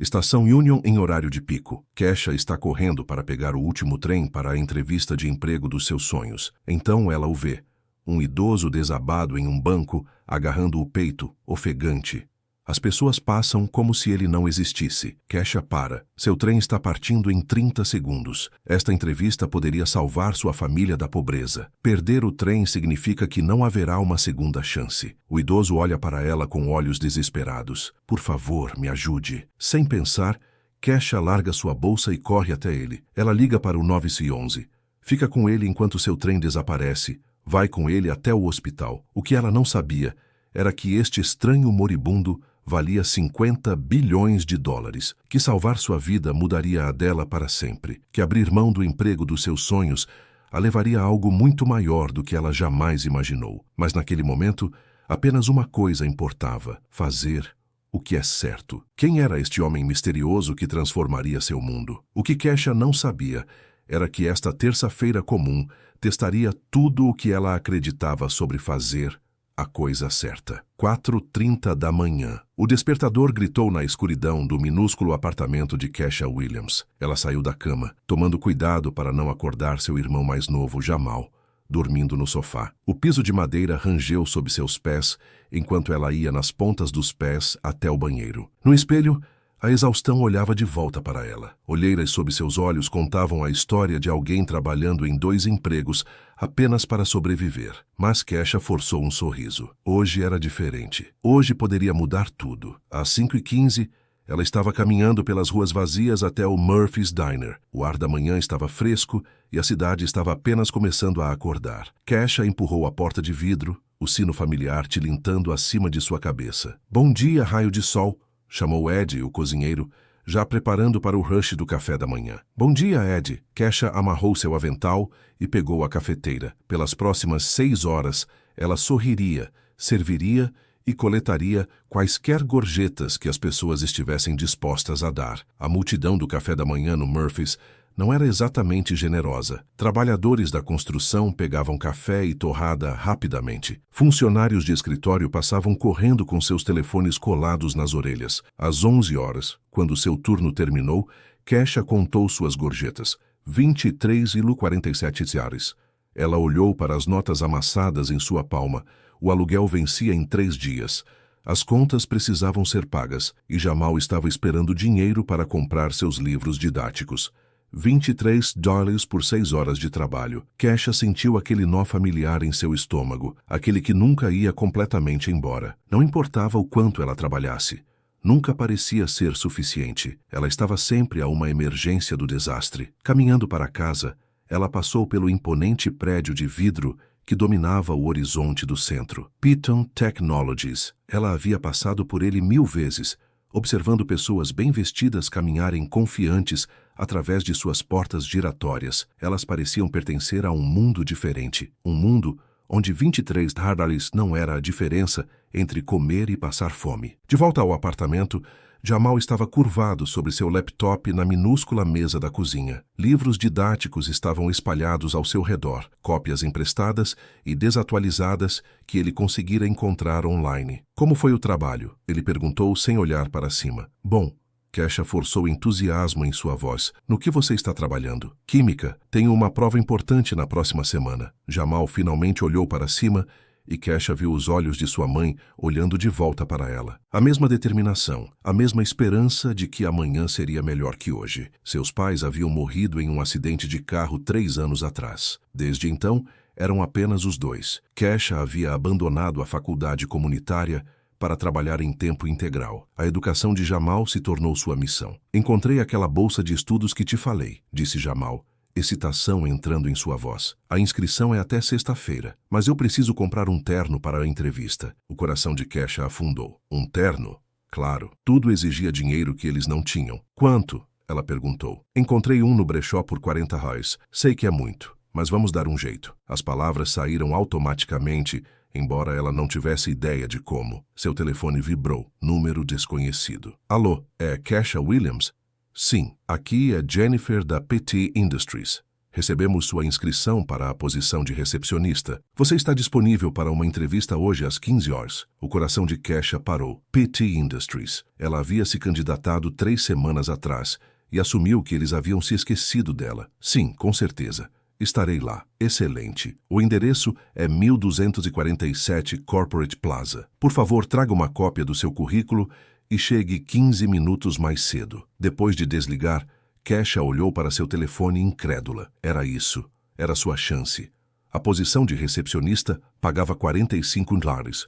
Estação Union em horário de pico. Kesha está correndo para pegar o último trem para a entrevista de emprego dos seus sonhos. Então ela o vê. Um idoso desabado em um banco, agarrando o peito, ofegante. As pessoas passam como se ele não existisse. Kesha para. Seu trem está partindo em 30 segundos. Esta entrevista poderia salvar sua família da pobreza. Perder o trem significa que não haverá uma segunda chance. O idoso olha para ela com olhos desesperados. Por favor, me ajude. Sem pensar, Kesha larga sua bolsa e corre até ele. Ela liga para o 911. Fica com ele enquanto seu trem desaparece. Vai com ele até o hospital. O que ela não sabia era que este estranho moribundo valia 50 bilhões de dólares, que salvar sua vida mudaria a dela para sempre, que abrir mão do emprego dos seus sonhos a levaria a algo muito maior do que ela jamais imaginou. Mas naquele momento, apenas uma coisa importava: fazer o que é certo. Quem era este homem misterioso que transformaria seu mundo? O que Kesha não sabia era que esta terça-feira comum testaria tudo o que ela acreditava sobre fazer a coisa certa. 4h30 da manhã. O despertador gritou na escuridão do minúsculo apartamento de Kesha Williams. Ela saiu da cama, tomando cuidado para não acordar seu irmão mais novo, Jamal, dormindo no sofá. O piso de madeira rangeu sob seus pés enquanto ela ia nas pontas dos pés até o banheiro. No espelho, a exaustão olhava de volta para ela. Olheiras sob seus olhos contavam a história de alguém trabalhando em 2 empregos apenas para sobreviver. Mas Kesha forçou um sorriso. Hoje era diferente. Hoje poderia mudar tudo. Às 5h15, ela estava caminhando pelas ruas vazias até o Murphy's Diner. O ar da manhã estava fresco e a cidade estava apenas começando a acordar. Kesha empurrou a porta de vidro, o sino familiar tilintando acima de sua cabeça. Bom dia, raio de sol, chamou Ed, o cozinheiro, já preparando para o rush do café da manhã. Bom dia, Ed. Kesha amarrou seu avental e pegou a cafeteira. Pelas próximas 6 horas, ela sorriria, serviria e coletaria quaisquer gorjetas que as pessoas estivessem dispostas a dar. A multidão do café da manhã no Murphy's não era exatamente generosa. Trabalhadores da construção pegavam café e torrada rapidamente. Funcionários de escritório passavam correndo com seus telefones colados nas orelhas. Às 11 horas, quando seu turno terminou, Kesha contou suas gorjetas. 23,47 reais. Ela olhou para as notas amassadas em sua palma. O aluguel vencia em 3 dias. As contas precisavam ser pagas e Jamal estava esperando dinheiro para comprar seus livros didáticos. $23 por 6 horas de trabalho. Kesha sentiu aquele nó familiar em seu estômago, aquele que nunca ia completamente embora. Não importava o quanto ela trabalhasse. Nunca parecia ser suficiente. Ela estava sempre a uma emergência do desastre. Caminhando para casa, ela passou pelo imponente prédio de vidro que dominava o horizonte do centro. Piton Technologies. Ela havia passado por ele 1000 vezes, observando pessoas bem vestidas caminharem confiantes através de suas portas giratórias. Elas pareciam pertencer a um mundo diferente. Um mundo onde 23 dólares não era a diferença entre comer e passar fome. De volta ao apartamento, Jamal estava curvado sobre seu laptop na minúscula mesa da cozinha. Livros didáticos estavam espalhados ao seu redor, cópias emprestadas e desatualizadas que ele conseguira encontrar online. Como foi o trabalho? Ele perguntou sem olhar para cima. Bom, Kesha forçou entusiasmo em sua voz. No que você está trabalhando? Química. Tenho uma prova importante na próxima semana. Jamal finalmente olhou para cima e Kesha viu os olhos de sua mãe olhando de volta para ela. A mesma determinação, a mesma esperança de que amanhã seria melhor que hoje. Seus pais haviam morrido em um acidente de carro 3 anos atrás. Desde então, eram apenas os dois. Kesha havia abandonado a faculdade comunitária para trabalhar em tempo integral. A educação de Jamal se tornou sua missão. Encontrei aquela bolsa de estudos que te falei, disse Jamal, excitação entrando em sua voz. A inscrição é até sexta-feira, mas eu preciso comprar um terno para a entrevista. O coração de Kesha afundou. Um terno? Claro. Tudo exigia dinheiro que eles não tinham. Quanto? Ela perguntou. Encontrei um no brechó por 40 reais. Sei que é muito, mas vamos dar um jeito. As palavras saíram automaticamente, embora ela não tivesse ideia de como. Seu telefone vibrou. Número desconhecido. Alô, é Kesha Williams? Sim, aqui é Jennifer da PT Industries. Recebemos sua inscrição para a posição de recepcionista. Você está disponível para uma entrevista hoje às 15 horas. O coração de Kesha parou. PT Industries. Ela havia se candidatado 3 semanas atrás e assumiu que eles haviam se esquecido dela. Sim, com certeza. Estarei lá. Excelente. O endereço é 1247 Corporate Plaza. Por favor, traga uma cópia do seu currículo e chegue 15 minutos mais cedo. Depois de desligar, Kesha olhou para seu telefone incrédula. Era isso. Era sua chance. A posição de recepcionista pagava $45,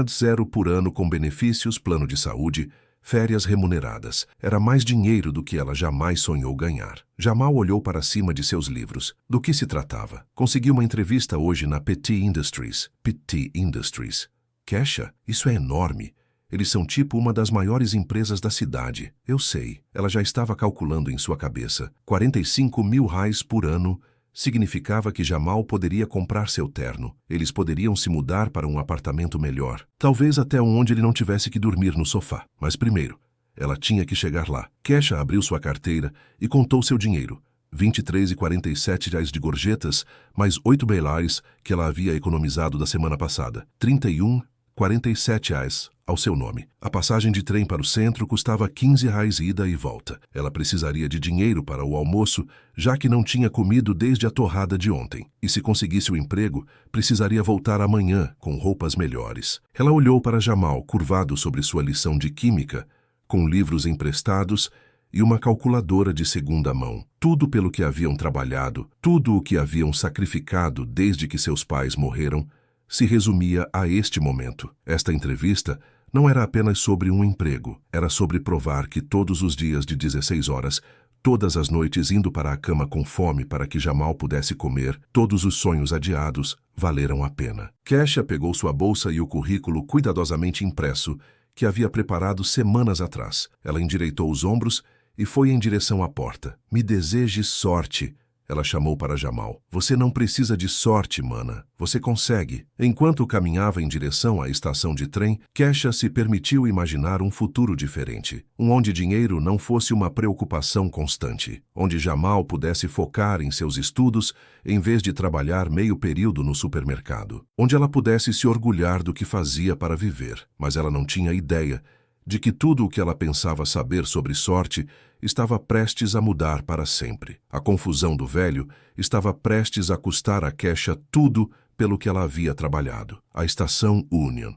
0 por ano com benefícios, plano de saúde, férias remuneradas. Era mais dinheiro do que ela jamais sonhou ganhar. Jamal olhou para cima de seus livros. Do que se tratava? Consegui uma entrevista hoje na PT Industries. PT Industries. Kesha, isso é enorme. Eles são tipo uma das maiores empresas da cidade. Eu sei. Ela já estava calculando em sua cabeça. R$45 mil por ano significava que Jamal poderia comprar seu terno. Eles poderiam se mudar para um apartamento melhor. Talvez até onde ele não tivesse que dormir no sofá. Mas primeiro, ela tinha que chegar lá. Kesha abriu sua carteira e contou seu dinheiro. R$23,47 de gorjetas, mais $8 que ela havia economizado da semana passada. R$31,47 ao seu nome. A passagem de trem para o centro custava R$15 ida e volta. Ela precisaria de dinheiro para o almoço, já que não tinha comido desde a torrada de ontem. E se conseguisse o emprego, precisaria voltar amanhã com roupas melhores. Ela olhou para Jamal, curvado sobre sua lição de química, com livros emprestados e uma calculadora de segunda mão. Tudo pelo que haviam trabalhado, tudo o que haviam sacrificado desde que seus pais morreram, se resumia a este momento. Esta entrevista não era apenas sobre um emprego, era sobre provar que todos os dias de 16 horas, todas as noites indo para a cama com fome para que Jamal pudesse comer, todos os sonhos adiados valeram a pena. Kesha pegou sua bolsa e o currículo cuidadosamente impresso que havia preparado semanas atrás. Ela endireitou os ombros e foi em direção à porta. Me deseje sorte. Ela chamou para Jamal. Você não precisa de sorte, mana. Você consegue. Enquanto caminhava em direção à estação de trem, Kesha se permitiu imaginar um futuro diferente. Onde dinheiro não fosse uma preocupação constante. Onde Jamal pudesse focar em seus estudos em vez de trabalhar meio período no supermercado. Onde ela pudesse se orgulhar do que fazia para viver. Mas ela não tinha ideia de que tudo o que ela pensava saber sobre sorte estava prestes a mudar para sempre. A confusão do velho estava prestes a custar a Kesha tudo pelo que ela havia trabalhado. A estação Union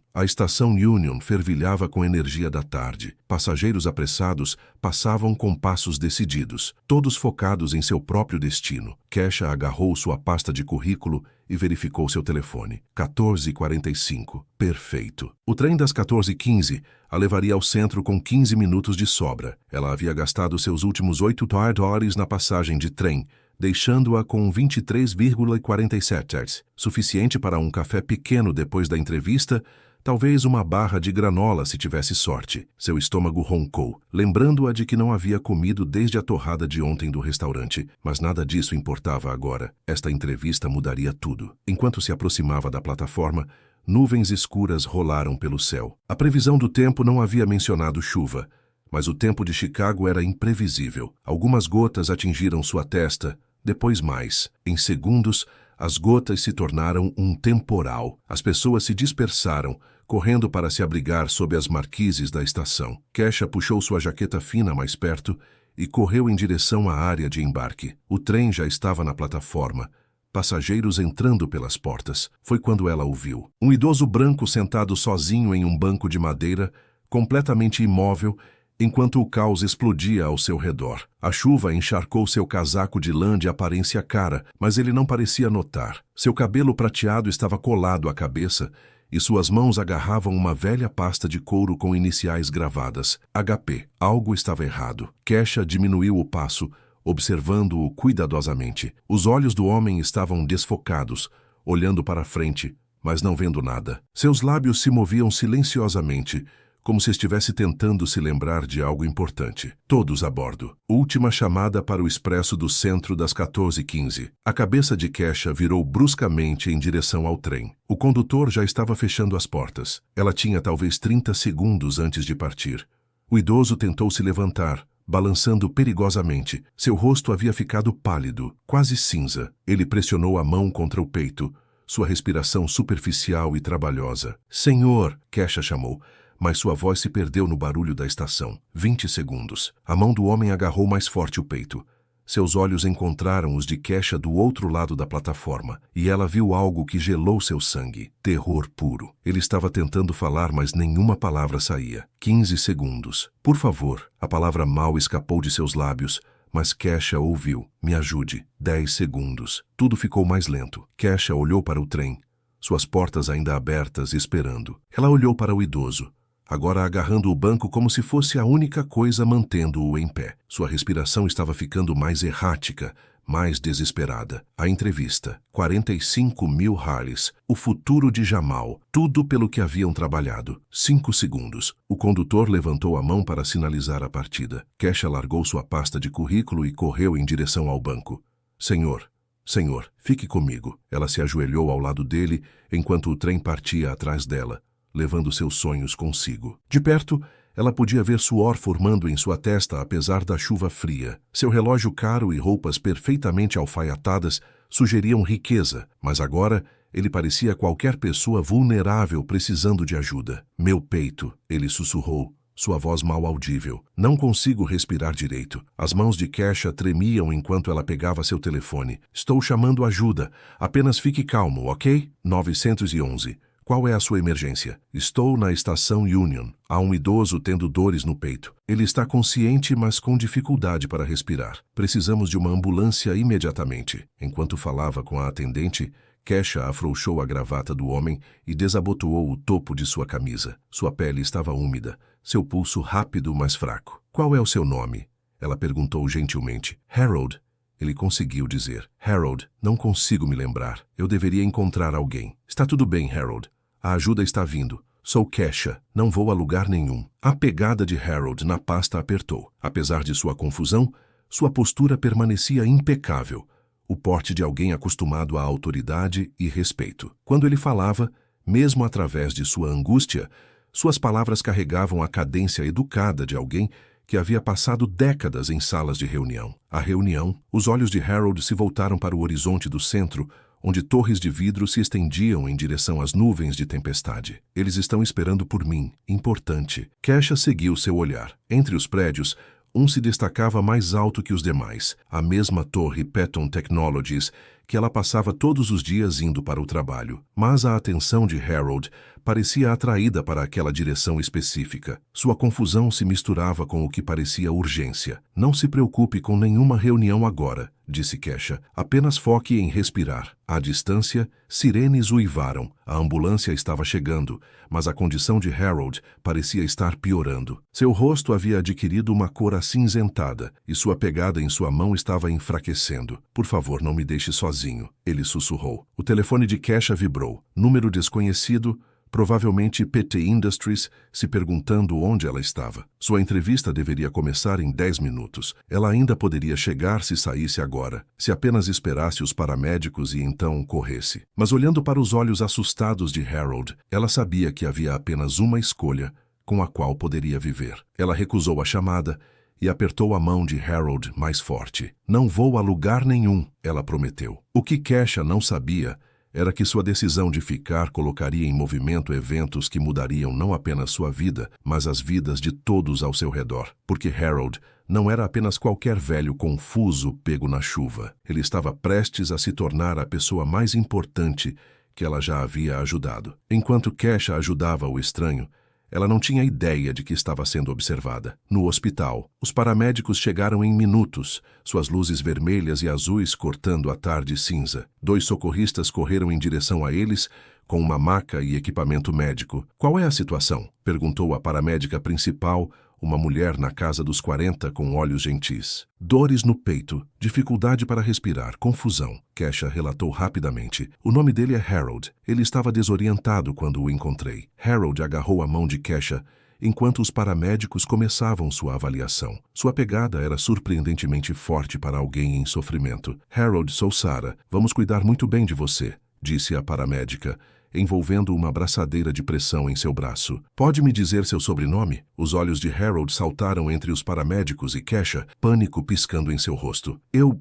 fervilhava com energia da tarde. Passageiros apressados passavam com passos decididos, todos focados em seu próprio destino. Kesha agarrou sua pasta de currículo e verificou seu telefone. 14h45. Perfeito. O trem das 14h15 a levaria ao centro com 15 minutos de sobra. Ela havia gastado seus últimos $8 na passagem de trem, deixando-a com 23,47, suficiente para um café pequeno depois da entrevista, talvez uma barra de granola se tivesse sorte. Seu estômago roncou, lembrando-a de que não havia comido desde a torrada de ontem do restaurante, mas nada disso importava agora. Esta entrevista mudaria tudo. Enquanto se aproximava da plataforma, nuvens escuras rolaram pelo céu. A previsão do tempo não havia mencionado chuva, mas o tempo de Chicago era imprevisível. Algumas gotas atingiram sua testa, depois mais. Em segundos, as gotas se tornaram um temporal. As pessoas se dispersaram, correndo para se abrigar sob as marquises da estação. Kesha puxou sua jaqueta fina mais perto e correu em direção à área de embarque. O trem já estava na plataforma, passageiros entrando pelas portas. Foi quando ela o viu. Um idoso branco sentado sozinho em um banco de madeira, completamente imóvel, enquanto o caos explodia ao seu redor. A chuva encharcou seu casaco de lã de aparência cara, mas ele não parecia notar. Seu cabelo prateado estava colado à cabeça e suas mãos agarravam uma velha pasta de couro com iniciais gravadas. HP. Algo estava errado. Kesha diminuiu o passo, observando-o cuidadosamente. Os olhos do homem estavam desfocados, olhando para frente, mas não vendo nada. Seus lábios se moviam silenciosamente, como se estivesse tentando se lembrar de algo importante. Todos a bordo. Última chamada para o expresso do centro das 14h15. A cabeça de Kesha virou bruscamente em direção ao trem. O condutor já estava fechando as portas. Ela tinha talvez 30 segundos antes de partir. O idoso tentou se levantar, balançando perigosamente. Seu rosto havia ficado pálido, quase cinza. Ele pressionou a mão contra o peito, sua respiração superficial e trabalhosa. Senhor, Kesha chamou, mas sua voz se perdeu no barulho da estação. 20 segundos. A mão do homem agarrou mais forte o peito. Seus olhos encontraram os de Kesha do outro lado da plataforma, e ela viu algo que gelou seu sangue. Terror puro. Ele estava tentando falar, mas nenhuma palavra saía. 15 segundos. Por favor. A palavra mal escapou de seus lábios, mas Kesha ouviu. Me ajude. 10 segundos. Tudo ficou mais lento. Kesha olhou para o trem, suas portas ainda abertas, esperando. Ela olhou para o idoso, agora agarrando o banco como se fosse a única coisa mantendo-o em pé. Sua respiração estava ficando mais errática, mais desesperada. A entrevista. 45 mil Harleys. O futuro de Jamal. Tudo pelo que haviam trabalhado. 5 segundos. O condutor levantou a mão para sinalizar a partida. Kesha largou sua pasta de currículo e correu em direção ao banco. Senhor, fique comigo. Ela se ajoelhou ao lado dele enquanto o trem partia atrás dela, levando seus sonhos consigo. De perto, ela podia ver suor formando em sua testa apesar da chuva fria. Seu relógio caro e roupas perfeitamente alfaiatadas sugeriam riqueza, mas agora ele parecia qualquer pessoa vulnerável precisando de ajuda. Meu peito, ele sussurrou, sua voz mal audível. Não consigo respirar direito. As mãos de Kesha tremiam enquanto ela pegava seu telefone. Estou chamando ajuda. Apenas fique calmo, ok? 911. Qual é a sua emergência? Estou na estação Union. Há um idoso tendo dores no peito. Ele está consciente, mas com dificuldade para respirar. Precisamos de uma ambulância imediatamente. Enquanto falava com a atendente, Kesha afrouxou a gravata do homem e desabotoou o topo de sua camisa. Sua pele estava úmida, seu pulso rápido, mas fraco. Qual é o seu nome? Ela perguntou gentilmente. Harold. Ele conseguiu dizer. Harold, não consigo me lembrar. Eu deveria encontrar alguém. Está tudo bem, Harold. A ajuda está vindo. Sou Kesha. Não vou a lugar nenhum. A pegada de Harold na pasta apertou. Apesar de sua confusão, sua postura permanecia impecável. O porte de alguém acostumado à autoridade e respeito. Quando ele falava, mesmo através de sua angústia, suas palavras carregavam a cadência educada de alguém que havia passado décadas em salas de reunião. A reunião, os olhos de Harold se voltaram para o horizonte do centro, onde torres de vidro se estendiam em direção às nuvens de tempestade. Eles estão esperando por mim. Importante. Kesha seguiu seu olhar. Entre os prédios, um se destacava mais alto que os demais, a mesma torre Patton Technologies, que ela passava todos os dias indo para o trabalho. Mas a atenção de Harold parecia atraída para aquela direção específica. Sua confusão se misturava com o que parecia urgência. Não se preocupe com nenhuma reunião agora, disse Kesha. Apenas foque em respirar. À distância, sirenes uivaram. A ambulância estava chegando, mas a condição de Harold parecia estar piorando. Seu rosto havia adquirido uma cor acinzentada e sua pegada em sua mão estava enfraquecendo. Por favor, não me deixe sozinho, ele sussurrou. O telefone de Kesha vibrou. Número desconhecido, provavelmente PT Industries, se perguntando onde ela estava. Sua entrevista deveria começar em 10 minutos. Ela ainda poderia chegar se saísse agora, se apenas esperasse os paramédicos e então corresse. Mas olhando para os olhos assustados de Harold, ela sabia que havia apenas uma escolha com a qual poderia viver. Ela recusou a chamada e apertou a mão de Harold mais forte. Não vou a lugar nenhum, ela prometeu. O que Kesha não sabia era que sua decisão de ficar colocaria em movimento eventos que mudariam não apenas sua vida, mas as vidas de todos ao seu redor. Porque Harold não era apenas qualquer velho confuso pego na chuva. Ele estava prestes a se tornar a pessoa mais importante que ela já havia ajudado. Enquanto Kesha ajudava o estranho, ela não tinha ideia de que estava sendo observada. No hospital, os paramédicos chegaram em minutos, suas luzes vermelhas e azuis cortando a tarde cinza. 2 socorristas correram em direção a eles, com uma maca e equipamento médico. Qual é a situação? Perguntou a paramédica principal, uma mulher na casa dos 40 com olhos gentis. Dores no peito, dificuldade para respirar, confusão. Kesha relatou rapidamente. O nome dele é Harold. Ele estava desorientado quando o encontrei. Harold agarrou a mão de Kesha enquanto os paramédicos começavam sua avaliação. Sua pegada era surpreendentemente forte para alguém em sofrimento. Harold, sou Sarah. Vamos cuidar muito bem de você, disse a paramédica, envolvendo uma braçadeira de pressão em seu braço. Pode me dizer seu sobrenome? Os olhos de Harold saltaram entre os paramédicos e Kesha, pânico piscando em seu rosto. Eu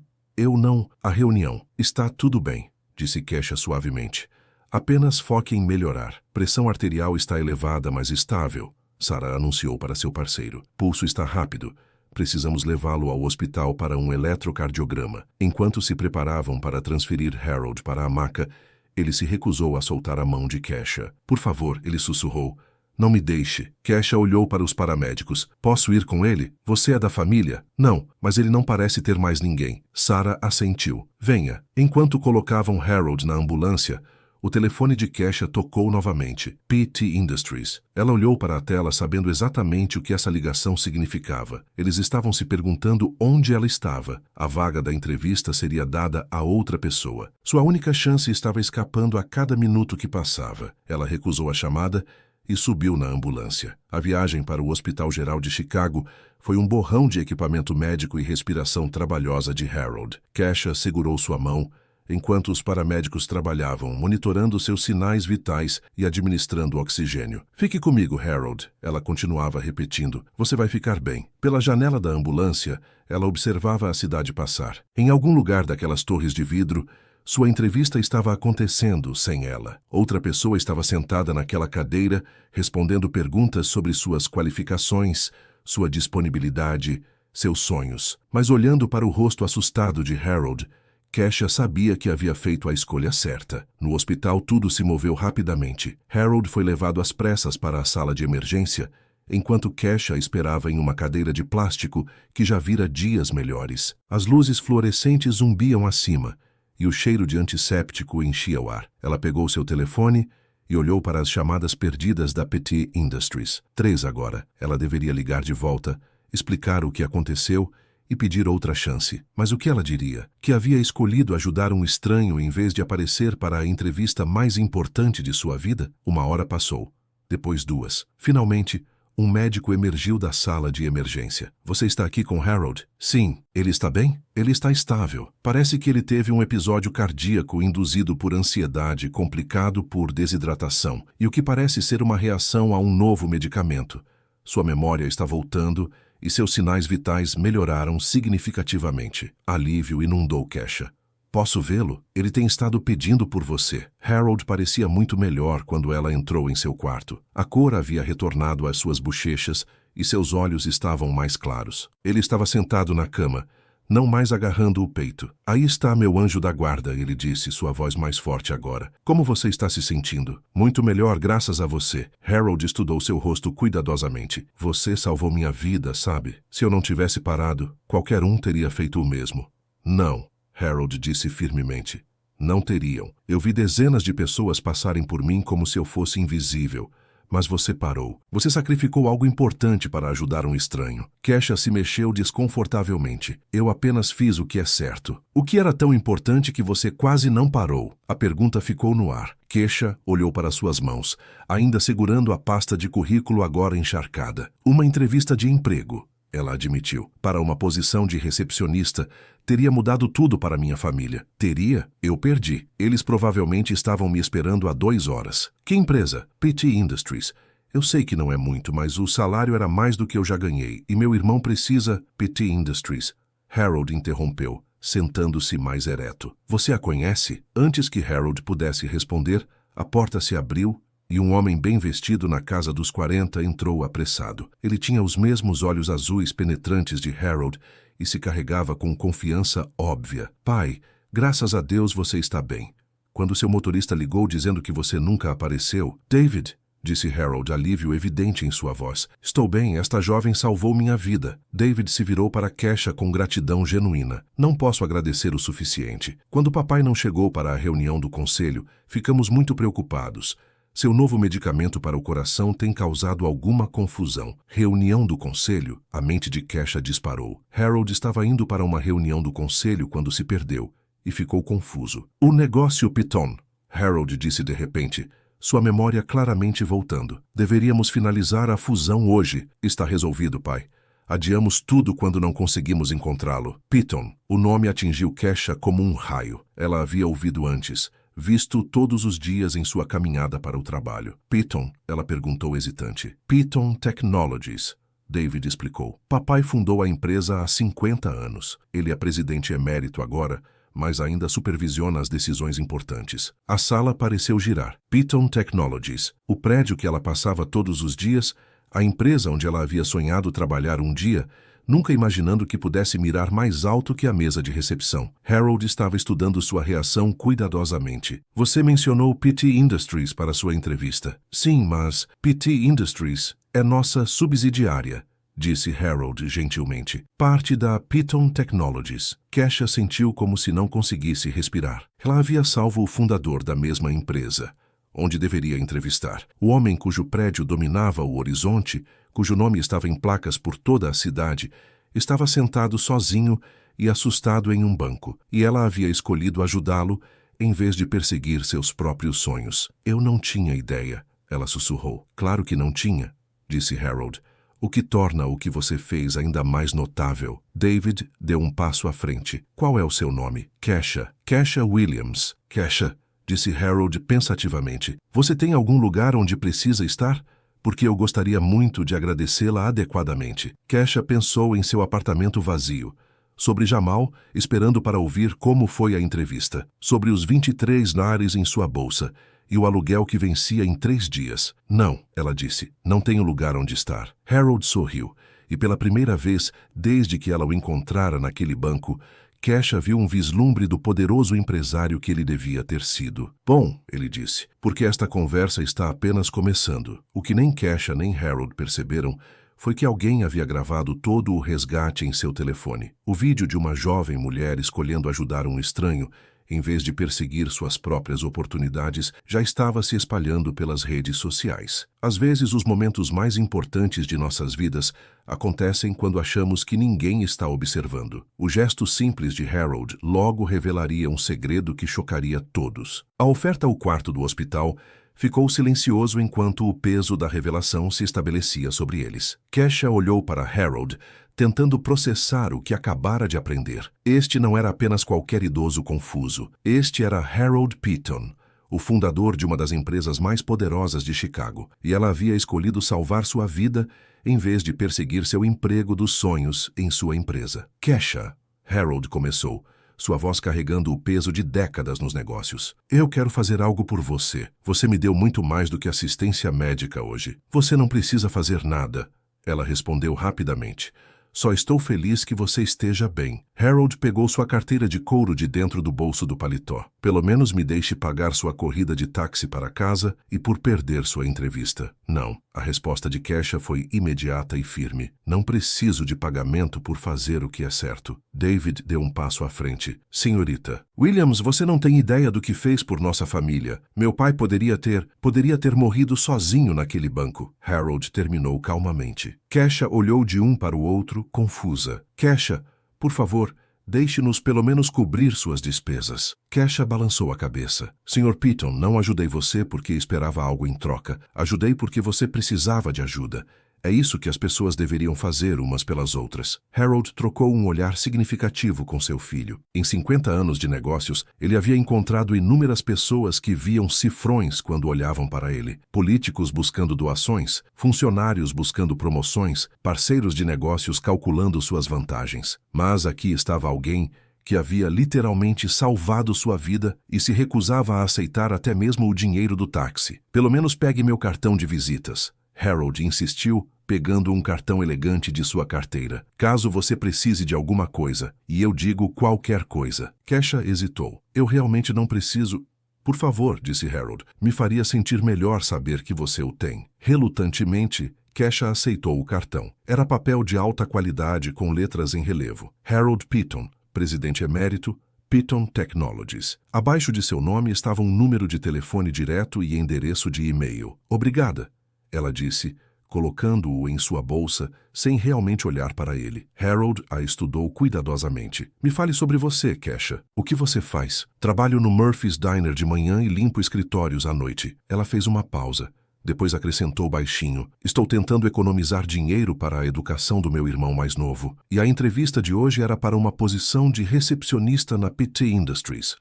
não. A reunião. Está tudo bem, disse Kesha suavemente. Apenas foque em melhorar. Pressão arterial está elevada, mas estável, Sarah anunciou para seu parceiro. Pulso está rápido. Precisamos levá-lo ao hospital para um eletrocardiograma. Enquanto se preparavam para transferir Harold para a maca, ele se recusou a soltar a mão de Kesha. Por favor, ele sussurrou. Não me deixe. Kesha olhou para os paramédicos. Posso ir com ele? Você é da família? Não, mas ele não parece ter mais ninguém. Sarah assentiu. Venha. Enquanto colocavam Harold na ambulância, o telefone de Kesha tocou novamente. PT Industries. Ela olhou para a tela sabendo exatamente o que essa ligação significava. Eles estavam se perguntando onde ela estava. A vaga da entrevista seria dada a outra pessoa. Sua única chance estava escapando a cada minuto que passava. Ela recusou a chamada e subiu na ambulância. A viagem para o Hospital Geral de Chicago foi um borrão de equipamento médico e respiração trabalhosa de Harold. Kesha segurou sua mão enquanto os paramédicos trabalhavam, monitorando seus sinais vitais e administrando oxigênio. Fique comigo, Harold, ela continuava repetindo. Você vai ficar bem. Pela janela da ambulância, ela observava a cidade passar. Em algum lugar daquelas torres de vidro, sua entrevista estava acontecendo sem ela. Outra pessoa estava sentada naquela cadeira, respondendo perguntas sobre suas qualificações, sua disponibilidade, seus sonhos. Mas olhando para o rosto assustado de Harold, Kesha sabia que havia feito a escolha certa. No hospital, tudo se moveu rapidamente. Harold foi levado às pressas para a sala de emergência, enquanto Kesha esperava em uma cadeira de plástico que já vira dias melhores. As luzes fluorescentes zumbiam acima, e o cheiro de antisséptico enchia o ar. Ela pegou seu telefone e olhou para as chamadas perdidas da PT Industries. 3 agora. Ela deveria ligar de volta, explicar o que aconteceu e pedir outra chance. Mas o que ela diria? Que havia escolhido ajudar um estranho em vez de aparecer para a entrevista mais importante de sua vida? 1 hora passou. Depois 2. Finalmente, um médico emergiu da sala de emergência. Você está aqui com Harold? Sim. Ele está bem? Ele está estável. Parece que ele teve um episódio cardíaco induzido por ansiedade complicado por desidratação e o que parece ser uma reação a um novo medicamento. Sua memória está voltando e seus sinais vitais melhoraram significativamente. Alívio inundou Kesha. Posso vê-lo? Ele tem estado pedindo por você. Harold parecia muito melhor quando ela entrou em seu quarto. A cor havia retornado às suas bochechas e seus olhos estavam mais claros. Ele estava sentado na cama, não mais agarrando o peito. Aí está meu anjo da guarda, ele disse, sua voz mais forte agora. Como você está se sentindo? Muito melhor, graças a você. Harold estudou seu rosto cuidadosamente. Você salvou minha vida, sabe? Se eu não tivesse parado, qualquer um teria feito o mesmo. Não, Harold disse firmemente. Não teriam. Eu vi dezenas de pessoas passarem por mim como se eu fosse invisível. Mas você parou. Você sacrificou algo importante para ajudar um estranho. Kesha se mexeu desconfortavelmente. Eu apenas fiz o que é certo. O que era tão importante que você quase não parou? A pergunta ficou no ar. Kesha olhou para suas mãos, ainda segurando a pasta de currículo agora encharcada. Uma entrevista de emprego, ela admitiu. Para uma posição de recepcionista, teria mudado tudo para minha família. Teria? Eu perdi. Eles provavelmente estavam me esperando há 2 horas. Que empresa? PT Industries. Eu sei que não é muito, mas o salário era mais do que eu já ganhei, e meu irmão precisa... PT Industries. Harold interrompeu, sentando-se mais ereto. Você a conhece? Antes que Harold pudesse responder, a porta se abriu e um homem bem vestido na casa dos 40 entrou apressado. Ele tinha os mesmos olhos azuis penetrantes de Harold e se carregava com confiança óbvia. Pai, graças a Deus você está bem. Quando seu motorista ligou dizendo que você nunca apareceu... David, disse Harold, alívio evidente em sua voz. Estou bem, esta jovem salvou minha vida. David se virou para Kesha com gratidão genuína. Não posso agradecer o suficiente. Quando papai não chegou para a reunião do conselho, ficamos muito preocupados. Seu novo medicamento para o coração tem causado alguma confusão. Reunião do conselho? A mente de Kesha disparou. Harold estava indo para uma reunião do conselho quando se perdeu e ficou confuso. O negócio Piton, Harold disse de repente, sua memória claramente voltando. Deveríamos finalizar a fusão hoje. Está resolvido, pai. Adiamos tudo quando não conseguimos encontrá-lo. Piton. O nome atingiu Kesha como um raio. Ela havia ouvido antes. visto todos os dias em sua caminhada para o trabalho. Piton, ela perguntou hesitante. Piton Technologies, David explicou. Papai fundou a empresa há 50 anos. Ele é presidente emérito agora, mas ainda supervisiona as decisões importantes. A sala pareceu girar. Piton Technologies, o prédio que ela passava todos os dias, a empresa onde ela havia sonhado trabalhar um dia, nunca imaginando que pudesse mirar mais alto que a mesa de recepção. Harold estava estudando sua reação cuidadosamente. Você mencionou PT Industries para sua entrevista. Sim, mas PT Industries é nossa subsidiária, disse Harold gentilmente. Parte da Piton Technologies. Kesha sentiu como se não conseguisse respirar. Ela havia salvo o fundador da mesma empresa, onde deveria entrevistar. O homem cujo prédio dominava o horizonte, cujo nome estava em placas por toda a cidade, estava sentado sozinho e assustado em um banco, e ela havia escolhido ajudá-lo em vez de perseguir seus próprios sonhos. Eu não tinha ideia, ela sussurrou. Claro que não tinha, disse Harold. O que torna o que você fez ainda mais notável. David deu um passo à frente. Qual é o seu nome? Kesha. Kesha Williams. Kesha, disse Harold pensativamente. Você tem algum lugar onde precisa estar? Porque eu gostaria muito de agradecê-la adequadamente. Kesha pensou em seu apartamento vazio, sobre Jamal, esperando para ouvir como foi a entrevista, sobre os 23 nares em sua bolsa e o aluguel que vencia em 3 dias. Não, ela disse, não tenho lugar onde estar. Harold sorriu, e pela primeira vez, desde que ela o encontrara naquele banco, Kesha viu um vislumbre do poderoso empresário que ele devia ter sido. Bom, ele disse, porque esta conversa está apenas começando. O que nem Kesha nem Harold perceberam foi que alguém havia gravado todo o resgate em seu telefone. O vídeo de uma jovem mulher escolhendo ajudar um estranho, em vez de perseguir suas próprias oportunidades, já estava se espalhando pelas redes sociais. Às vezes, os momentos mais importantes de nossas vidas acontecem quando achamos que ninguém está observando. O gesto simples de Harold logo revelaria um segredo que chocaria todos. A oferta ao quarto do hospital ficou silencioso enquanto o peso da revelação se estabelecia sobre eles. Kesha olhou para Harold, tentando processar o que acabara de aprender. Este não era apenas qualquer idoso confuso. Este era Harold Piton, o fundador de uma das empresas mais poderosas de Chicago, e ela havia escolhido salvar sua vida em vez de perseguir seu emprego dos sonhos em sua empresa. Kesha, Harold começou, sua voz carregando o peso de décadas nos negócios. Eu quero fazer algo por você. Você me deu muito mais do que assistência médica hoje. Você não precisa fazer nada. Ela respondeu rapidamente. Só estou feliz que você esteja bem. Harold pegou sua carteira de couro de dentro do bolso do paletó. Pelo menos me deixe pagar sua corrida de táxi para casa e por perder sua entrevista. Não. A resposta de Kesha foi imediata e firme. Não preciso de pagamento por fazer o que é certo. David deu um passo à frente. Senhorita, Williams, você não tem ideia do que fez por nossa família. Meu pai poderia ter morrido sozinho naquele banco. Harold terminou calmamente. Kesha olhou de um para o outro, confusa. Kesha, por favor, deixe-nos pelo menos cobrir suas despesas. Kesha balançou a cabeça. Sr. Piton, não ajudei você porque esperava algo em troca. Ajudei porque você precisava de ajuda. É isso que as pessoas deveriam fazer umas pelas outras. Harold trocou um olhar significativo com seu filho. Em 50 anos de negócios, ele havia encontrado inúmeras pessoas que viam cifrões quando olhavam para ele. Políticos buscando doações, funcionários buscando promoções, parceiros de negócios calculando suas vantagens. Mas aqui estava alguém que havia literalmente salvado sua vida e se recusava a aceitar até mesmo o dinheiro do táxi. Pelo menos pegue meu cartão de visitas. Harold insistiu, pegando um cartão elegante de sua carteira. Caso você precise de alguma coisa, e eu digo qualquer coisa. Kesha hesitou. Eu realmente não preciso. Por favor, disse Harold, me faria sentir melhor saber que você o tem. Relutantemente, Kesha aceitou o cartão. Era papel de alta qualidade com letras em relevo. Harold Piton, presidente emérito, Piton Technologies. Abaixo de seu nome estava um número de telefone direto e endereço de e-mail. Obrigada, ela disse, colocando-o em sua bolsa, sem realmente olhar para ele. Harold a estudou cuidadosamente. Me fale sobre você, Kesha. O que você faz? Trabalho no Murphy's Diner de manhã e limpo escritórios à noite. Ela fez uma pausa. Depois acrescentou baixinho. Estou tentando economizar dinheiro para a educação do meu irmão mais novo. E a entrevista de hoje era para uma posição de recepcionista na PT Industries.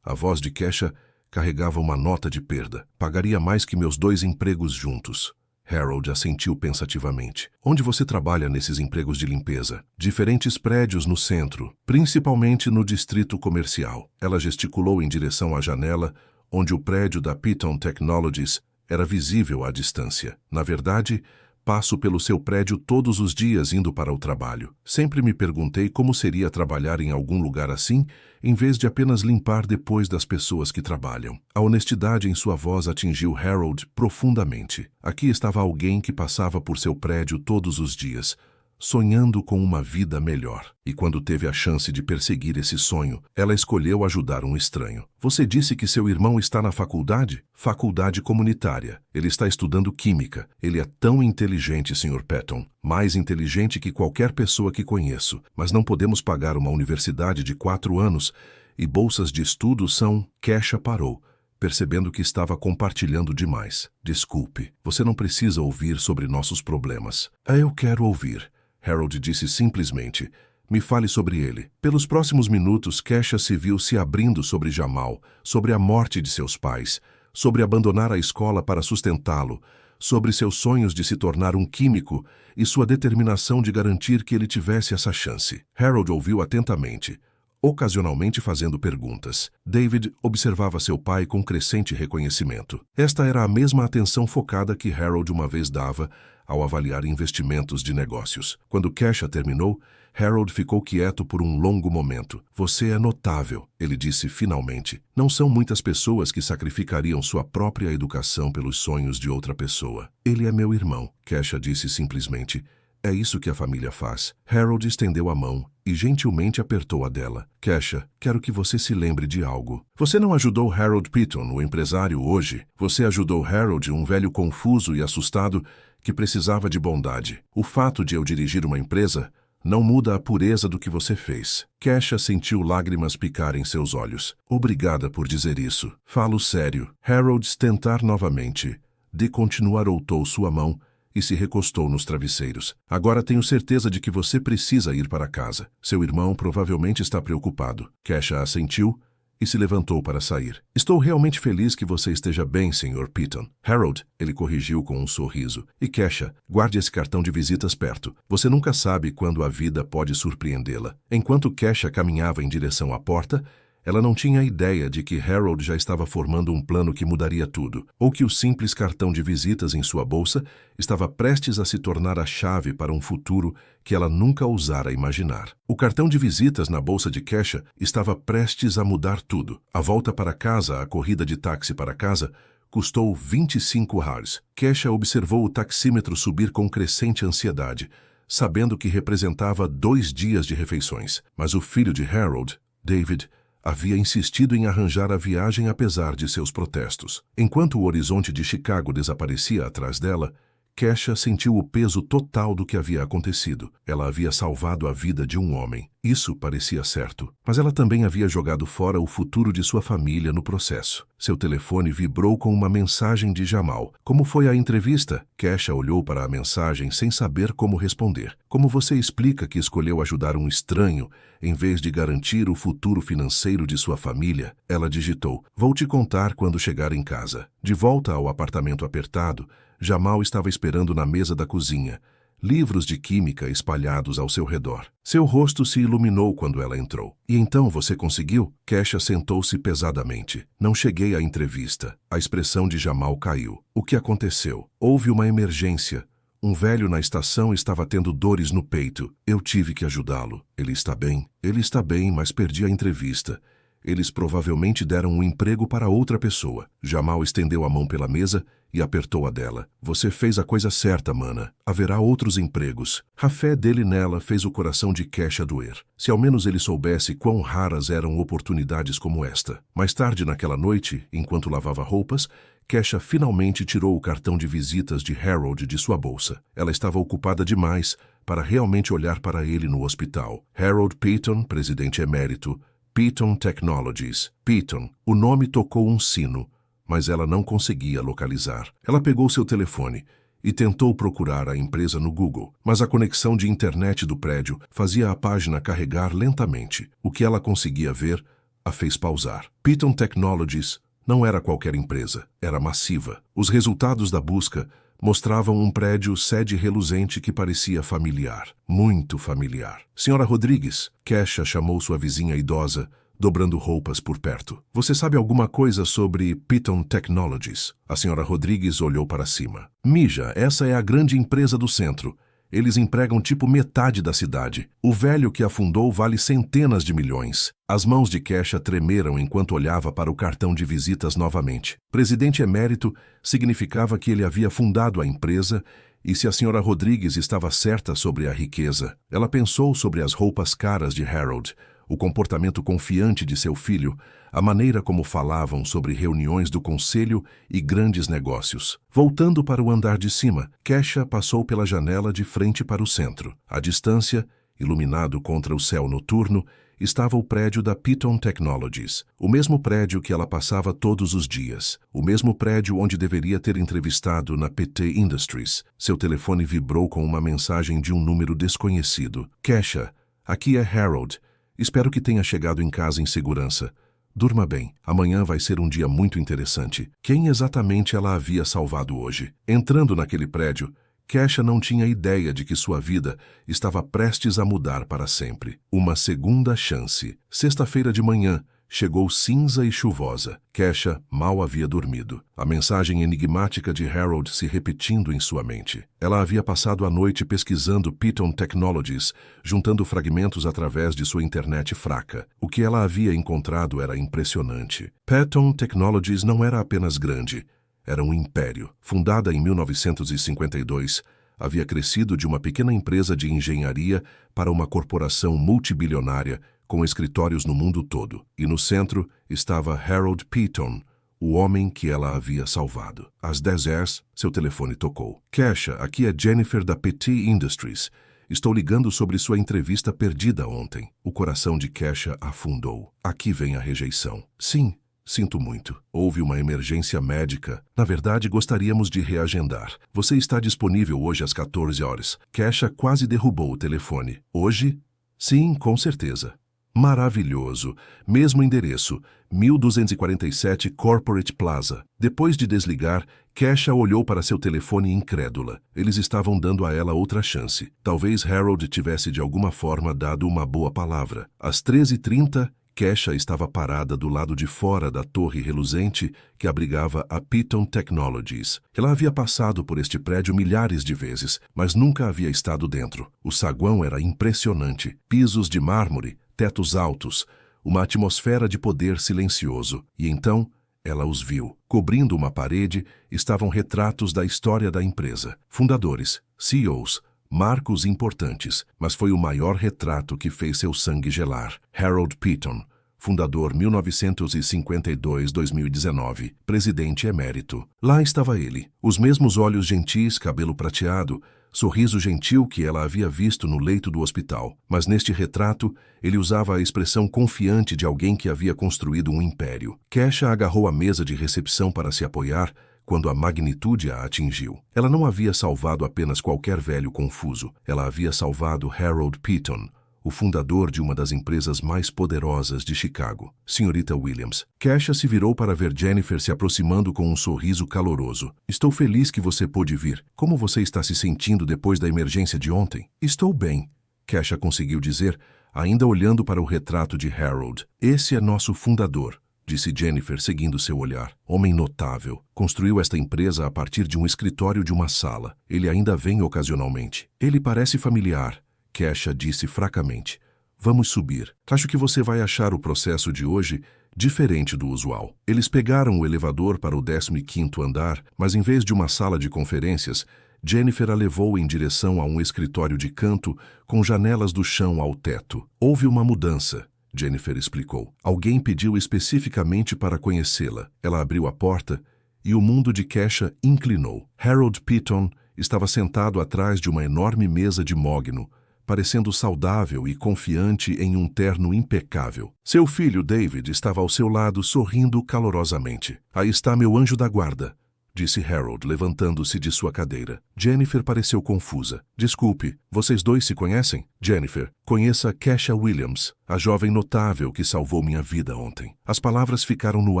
A voz de Kesha Carregava uma nota de perda. Pagaria mais que meus 2 empregos juntos. Harold assentiu pensativamente. Onde você trabalha nesses empregos de limpeza? Diferentes prédios no centro, principalmente no distrito comercial. Ela gesticulou em direção à janela, onde o prédio da Piton Technologies era visível à distância. Na verdade, passo pelo seu prédio todos os dias indo para o trabalho. Sempre me perguntei como seria trabalhar em algum lugar assim, em vez de apenas limpar depois das pessoas que trabalham. A honestidade em sua voz atingiu Harold profundamente. Aqui estava alguém que passava por seu prédio todos os dias, sonhando com uma vida melhor. E quando teve a chance de perseguir esse sonho, ela escolheu ajudar um estranho. Você disse que seu irmão está na faculdade? Faculdade comunitária. Ele está estudando química. Ele é tão inteligente, Sr. Patton. Mais inteligente que qualquer pessoa que conheço. Mas não podemos pagar uma universidade de 4 anos e bolsas de estudo são... Kesha parou, percebendo que estava compartilhando demais. Desculpe, você não precisa ouvir sobre nossos problemas. Eu quero ouvir. Harold disse simplesmente. Me fale sobre ele. Pelos próximos minutos, Kesha se viu se abrindo sobre Jamal, sobre a morte de seus pais, sobre abandonar a escola para sustentá-lo, sobre seus sonhos de se tornar um químico e sua determinação de garantir que ele tivesse essa chance. Harold ouviu atentamente, ocasionalmente fazendo perguntas. David observava seu pai com crescente reconhecimento. Esta era a mesma atenção focada que Harold uma vez dava ao avaliar investimentos de negócios. Quando Kesha terminou, Harold ficou quieto por um longo momento. Você é notável, ele disse finalmente. Não são muitas pessoas que sacrificariam sua própria educação pelos sonhos de outra pessoa. Ele é meu irmão, Kesha disse simplesmente. É isso que a família faz. Harold estendeu a mão e gentilmente apertou a dela. Kesha, quero que você se lembre de algo. Você não ajudou Harold Piton, o empresário, hoje. Você ajudou Harold, um velho confuso e assustado que precisava de bondade. O fato de eu dirigir uma empresa não muda a pureza do que você fez. Kesha sentiu lágrimas picar em seus olhos. Obrigada por dizer isso. Falo sério. Harold tentar novamente. De continuar outou sua mão e se recostou nos travesseiros. Agora tenho certeza de que você precisa ir para casa. Seu irmão provavelmente está preocupado. Kesha assentiu e se levantou para sair. Estou realmente feliz que você esteja bem, Sr. Piton. Harold, ele corrigiu com um sorriso. E Kesha, guarde esse cartão de visitas perto. Você nunca sabe quando a vida pode surpreendê-la. Enquanto Kesha caminhava em direção à porta, ela não tinha ideia de que Harold já estava formando um plano que mudaria tudo, ou que o simples cartão de visitas em sua bolsa estava prestes a se tornar a chave para um futuro que ela nunca ousara imaginar. O cartão de visitas na bolsa de Kesha estava prestes a mudar tudo. A volta para casa, a corrida de táxi para casa, custou 25 Hars. Kesha observou o taxímetro subir com crescente ansiedade, sabendo que representava 2 dias de refeições. Mas o filho de Harold, David, havia insistido em arranjar a viagem apesar de seus protestos. Enquanto o horizonte de Chicago desaparecia atrás dela, Kesha sentiu o peso total do que havia acontecido. Ela havia salvado a vida de um homem. Isso parecia certo, mas ela também havia jogado fora o futuro de sua família no processo. Seu telefone vibrou com uma mensagem de Jamal. Como foi a entrevista? Kesha olhou para a mensagem sem saber como responder. Como você explica que escolheu ajudar um estranho em vez de garantir o futuro financeiro de sua família? Ela digitou. Vou te contar quando chegar em casa. De volta ao apartamento apertado, Jamal estava esperando na mesa da cozinha, livros de química espalhados ao seu redor. Seu rosto se iluminou quando ela entrou. E então você conseguiu? Kesha sentou-se pesadamente. Não cheguei à entrevista. A expressão de Jamal caiu. O que aconteceu? Houve uma emergência. Um velho na estação estava tendo dores no peito. Eu tive que ajudá-lo. Ele está bem? Ele está bem, mas perdi a entrevista. Eles provavelmente deram um emprego para outra pessoa. Jamal estendeu a mão pela mesa e apertou a dela. Você fez a coisa certa, mana. Haverá outros empregos. A fé dele nela fez o coração de Kesha doer. Se ao menos ele soubesse quão raras eram oportunidades como esta. Mais tarde naquela noite, enquanto lavava roupas, Kesha finalmente tirou o cartão de visitas de Harold de sua bolsa. Ela estava ocupada demais para realmente olhar para ele no hospital. Harold Piton, presidente emérito, Piton Technologies. Piton. O nome tocou um sino, mas ela não conseguia localizar. Ela pegou seu telefone e tentou procurar a empresa no Google, mas a conexão de internet do prédio fazia a página carregar lentamente. O que ela conseguia ver a fez pausar. Piton Technologies, Não era qualquer empresa, era massiva. Os resultados da busca mostravam um prédio sede reluzente que parecia familiar, muito familiar. Senhora Rodrigues, Kesha chamou sua vizinha idosa, dobrando roupas por perto. Você sabe alguma coisa sobre Piton Technologies? A senhora Rodrigues olhou para cima. Mija, essa é a grande empresa do centro. Eles empregam tipo metade da cidade. O velho que a fundou vale centenas de milhões. As mãos de Kesha tremeram enquanto olhava para o cartão de visitas novamente. Presidente emérito significava que ele havia fundado a empresa, e se a senhora Rodrigues estava certa sobre a riqueza, ela pensou sobre as roupas caras de Harold, o comportamento confiante de seu filho, a maneira como falavam sobre reuniões do conselho e grandes negócios. Voltando para o andar de cima, Kesha passou pela janela de frente para o centro. À distância, iluminado contra o céu noturno, estava o prédio da Piton Technologies, o mesmo prédio que ela passava todos os dias, o mesmo prédio onde deveria ter entrevistado na PT Industries. Seu telefone vibrou com uma mensagem de um número desconhecido. Kesha, aqui é Harold. Espero que tenha chegado em casa em segurança. Durma bem, amanhã vai ser um dia muito interessante. Quem exatamente ela havia salvado hoje? Entrando naquele prédio, Kesha não tinha ideia de que sua vida estava prestes a mudar para sempre. Uma segunda chance. Sexta-feira de manhã, chegou cinza e chuvosa. Kesha mal havia dormido. A mensagem enigmática de Harold se repetindo em sua mente. Ela havia passado a noite pesquisando Piton Technologies, juntando fragmentos através de sua internet fraca. O que ela havia encontrado era impressionante. Piton Technologies não era apenas grande, era um império. Fundada em 1952, havia crescido de uma pequena empresa de engenharia para uma corporação multibilionária com escritórios no mundo todo. E no centro estava Harold Piton, o homem que ela havia salvado. Às 10 horas, seu telefone tocou. Kesha, aqui é Jennifer da PT Industries. Estou ligando sobre sua entrevista perdida ontem. O coração de Kesha afundou. Aqui vem a rejeição. Sim. Sinto muito. Houve uma emergência médica. Na verdade, gostaríamos de reagendar. Você está disponível hoje às 14 horas. Kesha quase derrubou o telefone. Hoje? Sim, com certeza. Maravilhoso. Mesmo endereço, 1247 Corporate Plaza. Depois de desligar, Kesha olhou para seu telefone incrédula. Eles estavam dando a ela outra chance. Talvez Harold tivesse de alguma forma dado uma boa palavra. Às 13h30, Kesha estava parada do lado de fora da torre reluzente que abrigava a Piton Technologies. Ela havia passado por este prédio milhares de vezes, mas nunca havia estado dentro. O saguão era impressionante. Pisos de mármore, tetos altos, uma atmosfera de poder silencioso. E então, ela os viu. Cobrindo uma parede estavam retratos da história da empresa. Fundadores, CEOs, marcos importantes, mas foi o maior retrato que fez seu sangue gelar. Harold Piton, fundador 1952-2019, presidente emérito. Lá estava ele, os mesmos olhos gentis, cabelo prateado, sorriso gentil que ela havia visto no leito do hospital. Mas neste retrato, ele usava a expressão confiante de alguém que havia construído um império. Kesha agarrou a mesa de recepção para se apoiar, quando a magnitude a atingiu. Ela não havia salvado apenas qualquer velho confuso. Ela havia salvado Harold Piton, o fundador de uma das empresas mais poderosas de Chicago. Senhorita Williams. Kesha se virou para ver Jennifer se aproximando com um sorriso caloroso. Estou feliz que você pôde vir. Como você está se sentindo depois da emergência de ontem? Estou bem, Kesha conseguiu dizer, ainda olhando para o retrato de Harold. Esse é nosso fundador, disse Jennifer seguindo seu olhar. Homem notável. Construiu esta empresa a partir de um escritório de uma sala. Ele ainda vem ocasionalmente. Ele parece familiar, Kesha disse fracamente. Vamos subir. Acho que você vai achar o processo de hoje diferente do usual. Eles pegaram o elevador para o 15º andar, mas em vez de uma sala de conferências, Jennifer a levou em direção a um escritório de canto com janelas do chão ao teto. Houve uma mudança, Jennifer explicou. Alguém pediu especificamente para conhecê-la. Ela abriu a porta e o mundo de Kesha inclinou. Harold Piton estava sentado atrás de uma enorme mesa de mogno, parecendo saudável e confiante em um terno impecável. Seu filho, David, estava ao seu lado sorrindo calorosamente. Aí está meu anjo da guarda, disse Harold, levantando-se de sua cadeira. Jennifer pareceu confusa. Desculpe, vocês dois se conhecem? Jennifer, conheça Kesha Williams, a jovem notável que salvou minha vida ontem. As palavras ficaram no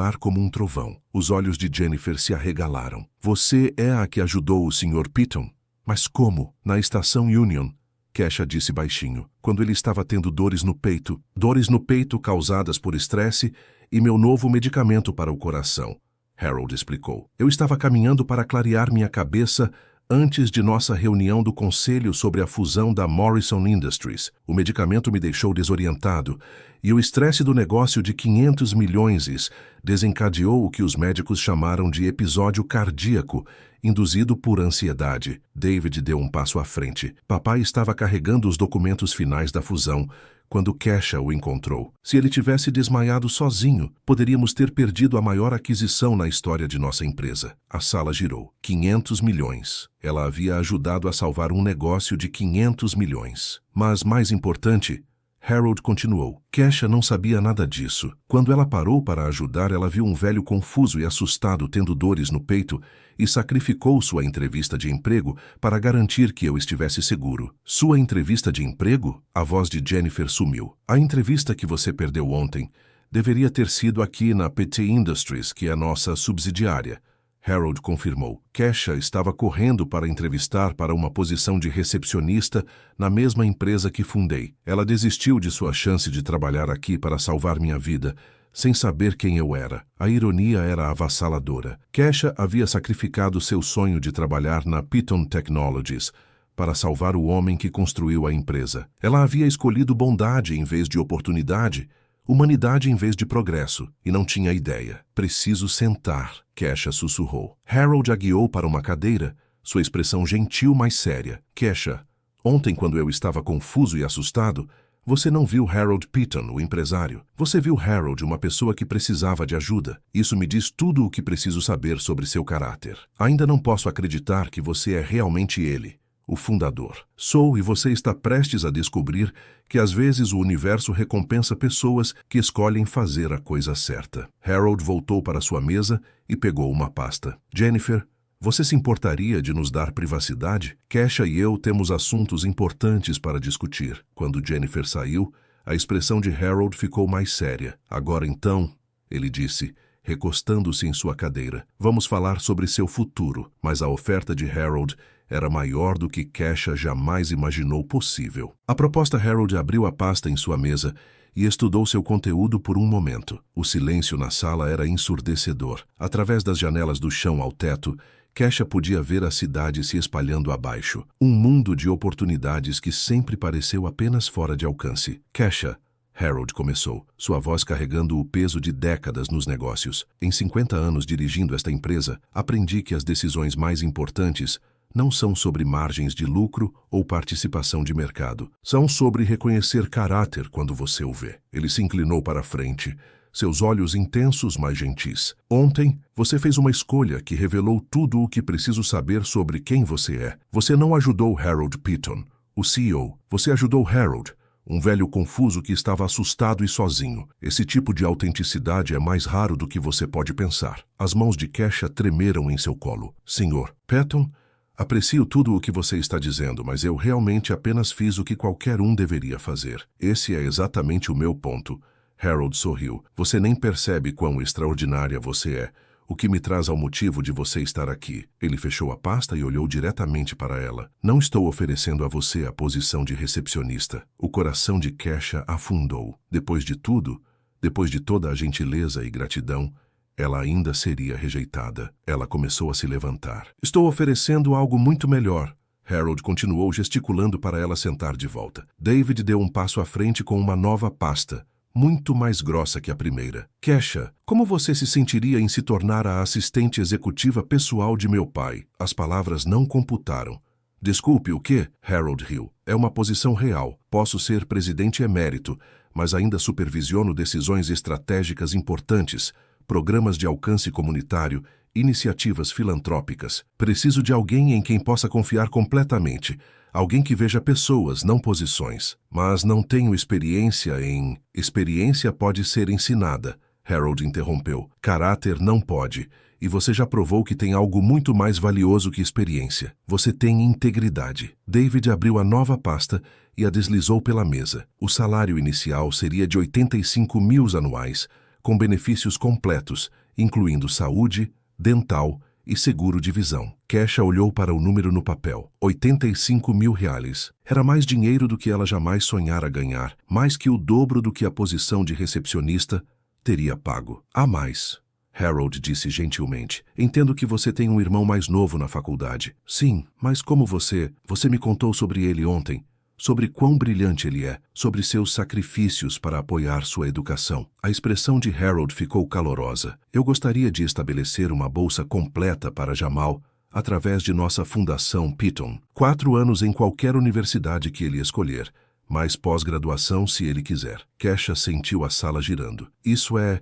ar como um trovão. Os olhos de Jennifer se arregalaram. Você é a que ajudou o Sr. Piton? Mas como? Na estação Union. Kesha disse baixinho, quando ele estava tendo dores no peito causadas por estresse e meu novo medicamento para o coração. Harold explicou. Eu estava caminhando para clarear minha cabeça antes de nossa reunião do conselho sobre a fusão da Morrison Industries. O medicamento me deixou desorientado e o estresse do negócio de 500 milhões desencadeou o que os médicos chamaram de episódio cardíaco, induzido por ansiedade. David deu um passo à frente. Papai estava carregando os documentos finais da fusão quando Kesha o encontrou. Se ele tivesse desmaiado sozinho, poderíamos ter perdido a maior aquisição na história de nossa empresa. A sala girou. 500 milhões. Ela havia ajudado a salvar um negócio de 500 milhões. Mas, mais importante, Harold continuou. Kesha não sabia nada disso. Quando ela parou para ajudar, ela viu um velho confuso e assustado tendo dores no peito e sacrificou sua entrevista de emprego para garantir que eu estivesse seguro. Sua entrevista de emprego? A voz de Jennifer sumiu. A entrevista que você perdeu ontem deveria ter sido aqui na PT Industries, que é nossa subsidiária. Harold confirmou. Kesha estava correndo para entrevistar para uma posição de recepcionista na mesma empresa que fundei. Ela desistiu de sua chance de trabalhar aqui para salvar minha vida, sem saber quem eu era. A ironia era avassaladora. Kesha havia sacrificado seu sonho de trabalhar na Piton Technologies para salvar o homem que construiu a empresa. Ela havia escolhido bondade em vez de oportunidade, humanidade em vez de progresso, e não tinha ideia. Preciso sentar, Kesha sussurrou. Harold a guiou para uma cadeira, sua expressão gentil, mas séria. Kesha, ontem quando eu estava confuso e assustado, você não viu Harold Piton, o empresário. Você viu Harold, uma pessoa que precisava de ajuda. Isso me diz tudo o que preciso saber sobre seu caráter. Ainda não posso acreditar que você é realmente ele, o fundador. Sou, e você está prestes a descobrir que às vezes o universo recompensa pessoas que escolhem fazer a coisa certa. Harold voltou para sua mesa e pegou uma pasta. Jennifer, você se importaria de nos dar privacidade? Kesha e eu temos assuntos importantes para discutir. Quando Jennifer saiu, a expressão de Harold ficou mais séria. Agora então, ele disse, recostando-se em sua cadeira, vamos falar sobre seu futuro. Mas a oferta de Harold era maior do que Kesha jamais imaginou possível. A proposta. Harold abriu a pasta em sua mesa e estudou seu conteúdo por um momento. O silêncio na sala era ensurdecedor. Através das janelas do chão ao teto, Kesha podia ver a cidade se espalhando abaixo. Um mundo de oportunidades que sempre pareceu apenas fora de alcance. Kesha, Harold começou, sua voz carregando o peso de décadas nos negócios. Em 50 anos dirigindo esta empresa, aprendi que as decisões mais importantes não são sobre margens de lucro ou participação de mercado. São sobre reconhecer caráter quando você o vê. Ele se inclinou para a frente, seus olhos intensos, mas gentis. Ontem, você fez uma escolha que revelou tudo o que preciso saber sobre quem você é. Você não ajudou Harold Piton, o CEO. Você ajudou Harold, um velho confuso que estava assustado e sozinho. Esse tipo de autenticidade é mais raro do que você pode pensar. As mãos de Kesha tremeram em seu colo. Senhor Piton, aprecio tudo o que você está dizendo, mas eu realmente apenas fiz o que qualquer um deveria fazer. Esse é exatamente o meu ponto. Harold sorriu. Você nem percebe quão extraordinária você é, o que me traz ao motivo de você estar aqui. Ele fechou a pasta e olhou diretamente para ela. Não estou oferecendo a você a posição de recepcionista. O coração de Kesha afundou. Depois de tudo, depois de toda a gentileza e gratidão, ela ainda seria rejeitada. Ela começou a se levantar. Estou oferecendo algo muito melhor. Harold continuou gesticulando para ela sentar de volta. David deu um passo à frente com uma nova pasta, muito mais grossa que a primeira. Kesha, como você se sentiria em se tornar a assistente executiva pessoal de meu pai? As palavras não computaram. Desculpe, o quê? Harold riu. É uma posição real. Posso ser presidente emérito, mas ainda supervisiono decisões estratégicas importantes, programas de alcance comunitário, iniciativas filantrópicas. Preciso de alguém em quem possa confiar completamente. Alguém que veja pessoas, não posições. Mas não tenho experiência em... Experiência pode ser ensinada, Harold interrompeu. Caráter não pode. e você já provou que tem algo muito mais valioso que experiência. Você tem integridade. David abriu a nova pasta e a deslizou pela mesa. O salário inicial seria de 85 mil anuais, com benefícios completos, incluindo saúde, dental e seguro de visão. Kesha olhou para o número no papel. 85 mil reais. Era mais dinheiro do que ela jamais sonhara ganhar, mais que o dobro do que a posição de recepcionista teria pago. Há mais. Harold disse gentilmente. Entendo que você tem um irmão mais novo na faculdade. Sim, mas como você me contou sobre ele ontem, sobre quão brilhante ele é, sobre seus sacrifícios para apoiar sua educação. A expressão de Harold ficou calorosa. Eu gostaria de estabelecer uma bolsa completa para Jamal através de nossa fundação Piton. 4 anos em qualquer universidade que ele escolher, mais pós-graduação se ele quiser. Kesha sentiu a sala girando. Isso é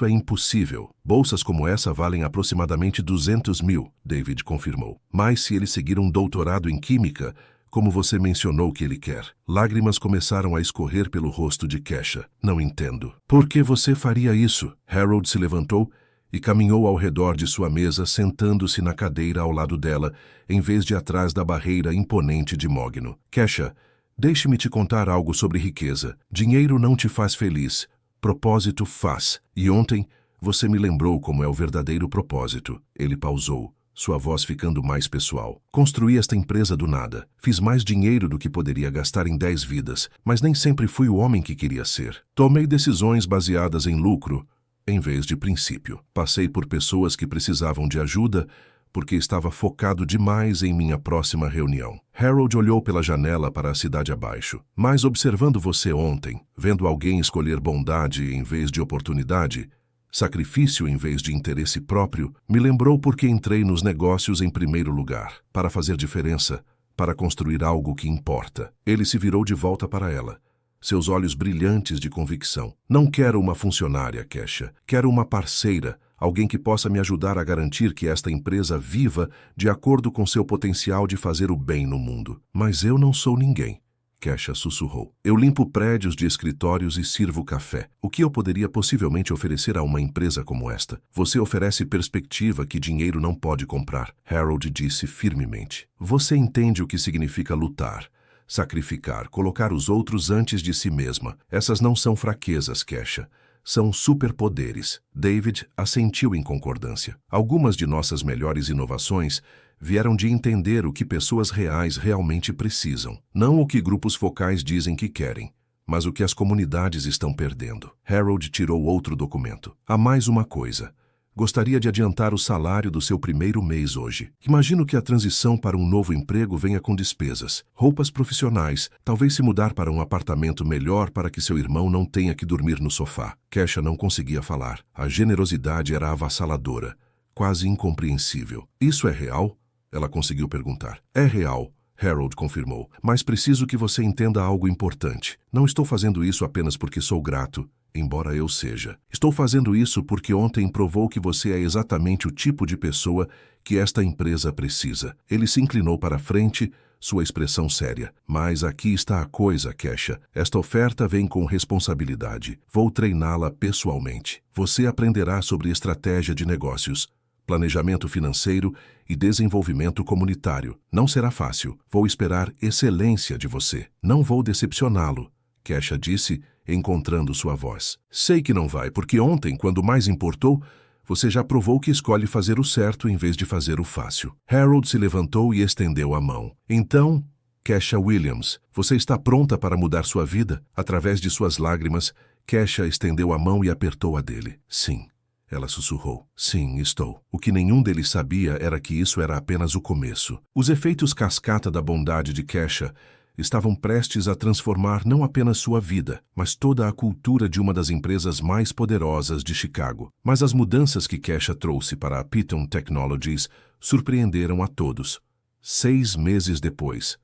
impossível. Bolsas como essa valem aproximadamente 200 mil, David confirmou. Mas se ele seguir um doutorado em química, como você mencionou que ele quer. Lágrimas começaram a escorrer pelo rosto de Kesha. Não entendo. Por que você faria isso? Harold se levantou e caminhou ao redor de sua mesa, sentando-se na cadeira ao lado dela, em vez de atrás da barreira imponente de mogno. Kesha, deixe-me te contar algo sobre riqueza. Dinheiro não te faz feliz. Propósito faz. E ontem você me lembrou como é o verdadeiro propósito. Ele pausou, sua voz ficando mais pessoal. Construí esta empresa do nada. Fiz mais dinheiro do que poderia gastar em 10 vidas, mas nem sempre fui o homem que queria ser. Tomei decisões baseadas em lucro, em vez de princípio. Passei por pessoas que precisavam de ajuda, porque estava focado demais em minha próxima reunião. Harold olhou pela janela para a cidade abaixo. Mas observando você ontem, vendo alguém escolher bondade em vez de oportunidade, sacrifício em vez de interesse próprio, me lembrou porque entrei nos negócios em primeiro lugar, para fazer diferença, para construir algo que importa. Ele se virou de volta para ela, seus olhos brilhantes de convicção. Não quero uma funcionária, Kesha. Quero uma parceira, alguém que possa me ajudar a garantir que esta empresa viva de acordo com seu potencial de fazer o bem no mundo. Mas eu não sou ninguém. Kesha sussurrou. Eu limpo prédios de escritórios e sirvo café. O que eu poderia possivelmente oferecer a uma empresa como esta? Você oferece perspectiva que dinheiro não pode comprar, Harold disse firmemente. Você entende o que significa lutar, sacrificar, colocar os outros antes de si mesma. Essas não são fraquezas, Kesha. São superpoderes. David assentiu em concordância. Algumas de nossas melhores inovações vieram de entender o que pessoas reais realmente precisam. Não o que grupos focais dizem que querem, mas o que as comunidades estão perdendo. Harold tirou outro documento. Há mais uma coisa. Gostaria de adiantar o salário do seu primeiro mês hoje. Imagino que a transição para um novo emprego venha com despesas, roupas profissionais, talvez se mudar para um apartamento melhor para que seu irmão não tenha que dormir no sofá. Kesha não conseguia falar. A generosidade era avassaladora, quase incompreensível. Isso é real? Ela conseguiu perguntar. É real, Harold confirmou, mas preciso que você entenda algo importante. Não estou fazendo isso apenas porque sou grato, embora eu seja. Estou fazendo isso porque ontem provou que você é exatamente o tipo de pessoa que esta empresa precisa. Ele se inclinou para a frente, sua expressão séria. Mas aqui está a coisa, Kesha. Esta oferta vem com responsabilidade. Vou treiná-la pessoalmente. Você aprenderá sobre estratégia de negócios, planejamento financeiro e desenvolvimento comunitário. Não será fácil. Vou esperar excelência de você. Não vou decepcioná-lo, Kesha disse, encontrando sua voz. Sei que não vai, porque ontem, quando mais importou, você já provou que escolhe fazer o certo em vez de fazer o fácil. Harold se levantou e estendeu a mão. Então, Kesha Williams, você está pronta para mudar sua vida? Através de suas lágrimas, Kesha estendeu a mão e apertou a dele. Sim. Ela sussurrou. Sim, estou. O que nenhum deles sabia era que isso era apenas o começo. Os efeitos cascata da bondade de Kesha estavam prestes a transformar não apenas sua vida, mas toda a cultura de uma das empresas mais poderosas de Chicago. Mas as mudanças que Kesha trouxe para a Piton Technologies surpreenderam a todos. 6 meses depois,